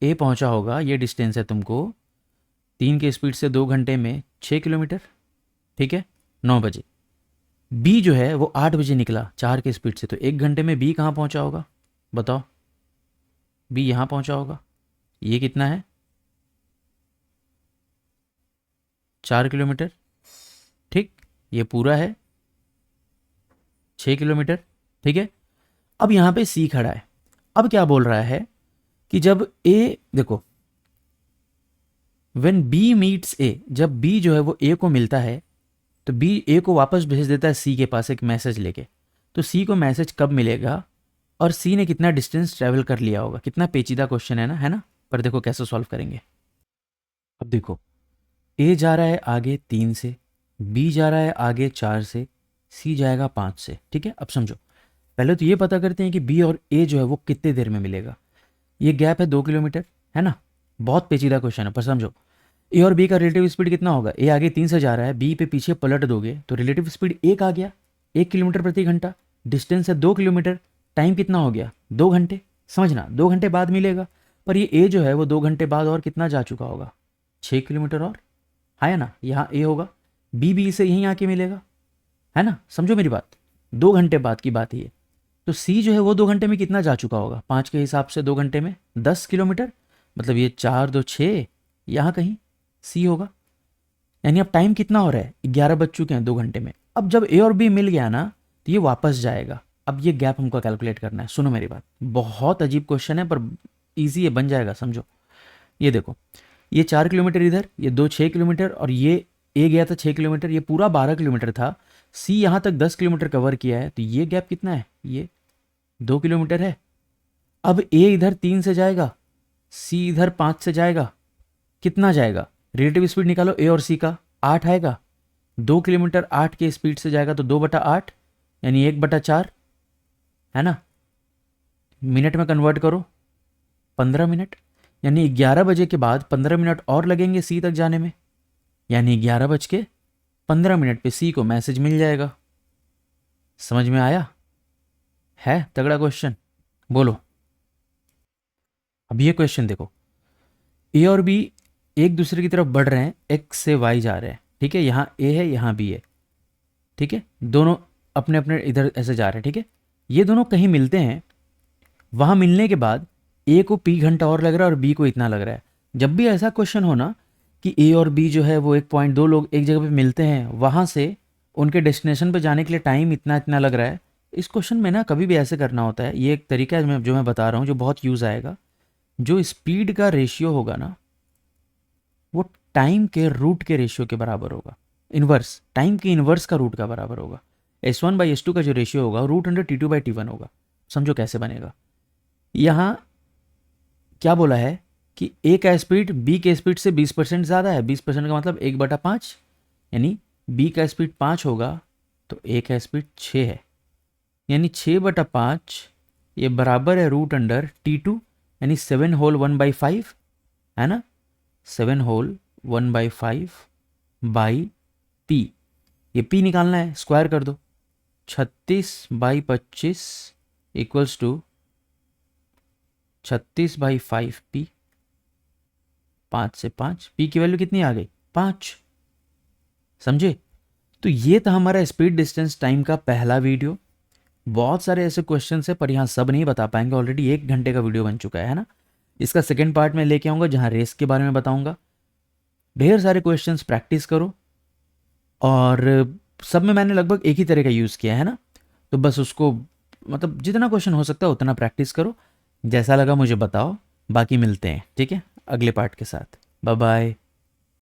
Speaker 1: ए पहुंचा होगा, ये डिस्टेंस है तुमको, 3 के स्पीड से 2 घंटे में 6 किलोमीटर, ठीक है। 9 बजे बी जो है वो 8 बजे निकला 4 के स्पीड से, तो 1 घंटे में बी कहाँ पहुंचा होगा, बताओ। बी यहाँ पहुंचा होगा, ये कितना है, 4 किलोमीटर, ठीक। ये पूरा है 6 किलोमीटर, ठीक है। अब यहाँ पे सी खड़ा है, अब क्या बोल रहा है कि जब ए, देखो, व्हेन बी मीट्स ए, जब बी जो है वो ए को मिलता है, तो बी ए को वापस भेज देता है सी के पास एक मैसेज लेके। तो सी को मैसेज कब मिलेगा, और सी ने कितना डिस्टेंस ट्रेवल कर लिया होगा? कितना पेचीदा क्वेश्चन है ना, पर देखो कैसे सॉल्व करेंगे। अब देखो, ए जा रहा है आगे 3 से, बी जा रहा है आगे 4 से, सी जाएगा 5 से, ठीक है। अब समझो, पहले तो ये पता करते हैं कि बी और ए जो है वो कितने देर में मिलेगा। ये गैप है 2 किलोमीटर, है ना। बहुत पेचीदा क्वेश्चन है, पर समझो, ए और बी का रिलेटिव स्पीड कितना होगा? ए आगे 3 से जा रहा है, बी पे पीछे पलट दोगे तो रिलेटिव स्पीड 1 आ गया, 1 किलोमीटर प्रति घंटा, डिस्टेंस है 2 किलोमीटर, टाइम कितना हो गया, 2 घंटे। समझना, 2 घंटे बाद मिलेगा, पर ये ए जो है वो 2 घंटे बाद और कितना जा चुका होगा, 6 किलोमीटर और, है ना। यहाँ ए होगा, बी से यहीं आके मिलेगा, है ना, समझो मेरी बात, 2 घंटे बाद की बात ये। तो सी जो है वो 2 घंटे में कितना जा चुका होगा, 5 के हिसाब से 2 घंटे में 10 किलोमीटर, मतलब ये 4 2 6, यहाँ कहीं सी होगा। यानी अब टाइम कितना हो रहा है, 11 बज चुके हैं 2 घंटे में। अब जब ए और बी मिल गया ना, तो ये वापस जाएगा। अब ये गैप हमको कैलकुलेट करना है, सुनो मेरी बात, बहुत अजीब क्वेश्चन है पर ईजी है, बन जाएगा, समझो। ये देखो, ये 4 किलोमीटर इधर, ये 6 किलोमीटर, और ये ए गया था 6 किलोमीटर, ये पूरा 12 किलोमीटर था। सी यहाँ तक 10 किलोमीटर कवर किया है, तो ये गैप कितना है, ये 2 किलोमीटर है। अब ए इधर 3 से जाएगा, सी इधर 5 से जाएगा, कितना जाएगा, रिलेटिव स्पीड निकालो ए और सी का, 8 आएगा। 2 किलोमीटर 8 के स्पीड से जाएगा तो 2/8, यानी 1/4, है ना। मिनट में कन्वर्ट करो, 15 मिनट, यानी 11 बजे के बाद 15 मिनट और लगेंगे सी तक जाने में, यानी 11 बज के 15 मिनट पे सी को मैसेज मिल जाएगा। समझ में आया? है तगड़ा क्वेश्चन, बोलो। अब ये क्वेश्चन देखो, ए और बी एक दूसरे की तरफ बढ़ रहे हैं, एक्स से वाई जा रहे हैं, ठीक है। यहाँ ए है, यहाँ बी है, ठीक है। दोनों अपने अपने इधर ऐसे जा रहे हैं, ठीक है। ये दोनों कहीं मिलते हैं, वहां मिलने के बाद ए को पी घंटा और लग रहा है और बी को इतना लग रहा है। जब भी ऐसा क्वेश्चन हो ना कि ए और बी जो है वो 1.2 लोग एक जगह पे मिलते हैं, वहां से उनके डेस्टिनेशन पे जाने के लिए टाइम इतना इतना लग रहा है, इस क्वेश्चन में ना कभी भी ऐसे करना होता है। ये एक तरीका है जो मैं बता रहा हूँ, जो बहुत यूज़ आएगा। जो स्पीड का रेशियो होगा ना, वो टाइम के रूट के रेशियो के बराबर होगा, इन्वर्स, टाइम के इन्वर्स का रूट का बराबर होगा। S1/S2 का जो रेशियो होगा √T2/T1 होगा। समझो कैसे बनेगा। यहाँ क्या बोला है कि ए का स्पीड बी के स्पीड से 20% ज़्यादा है, 20% का मतलब 1/5, यानी बी का स्पीड 5 होगा तो ए का स्पीड 6 है, यानी 6/5, ये बराबर है √T2, यानी 7 होल 1/5, है ना, 7 होल 1/5 बाई पी, ये पी निकालना है, स्क्वायर कर दो, 36/25 इक्वल्स टू 36/5 p, 5 से 5, पी की वैल्यू कितनी आ गई 5। समझे? तो ये था हमारा स्पीड डिस्टेंस टाइम का पहला वीडियो। बहुत सारे ऐसे क्वेश्चन है पर यहाँ सब नहीं बता पाएंगे, ऑलरेडी 1 घंटे का वीडियो बन चुका है ना। इसका सेकेंड पार्ट में लेके आऊँगा जहाँ रेस के बारे में बताऊँगा। ढेर सारे क्वेश्चंस प्रैक्टिस करो, और सब में मैंने लगभग एक ही तरह का यूज़ किया है ना, तो बस उसको मतलब जितना क्वेश्चन हो सकता है उतना प्रैक्टिस करो। जैसा लगा मुझे बताओ, बाकी मिलते हैं ठीक है अगले पार्ट के साथ। Bye bye.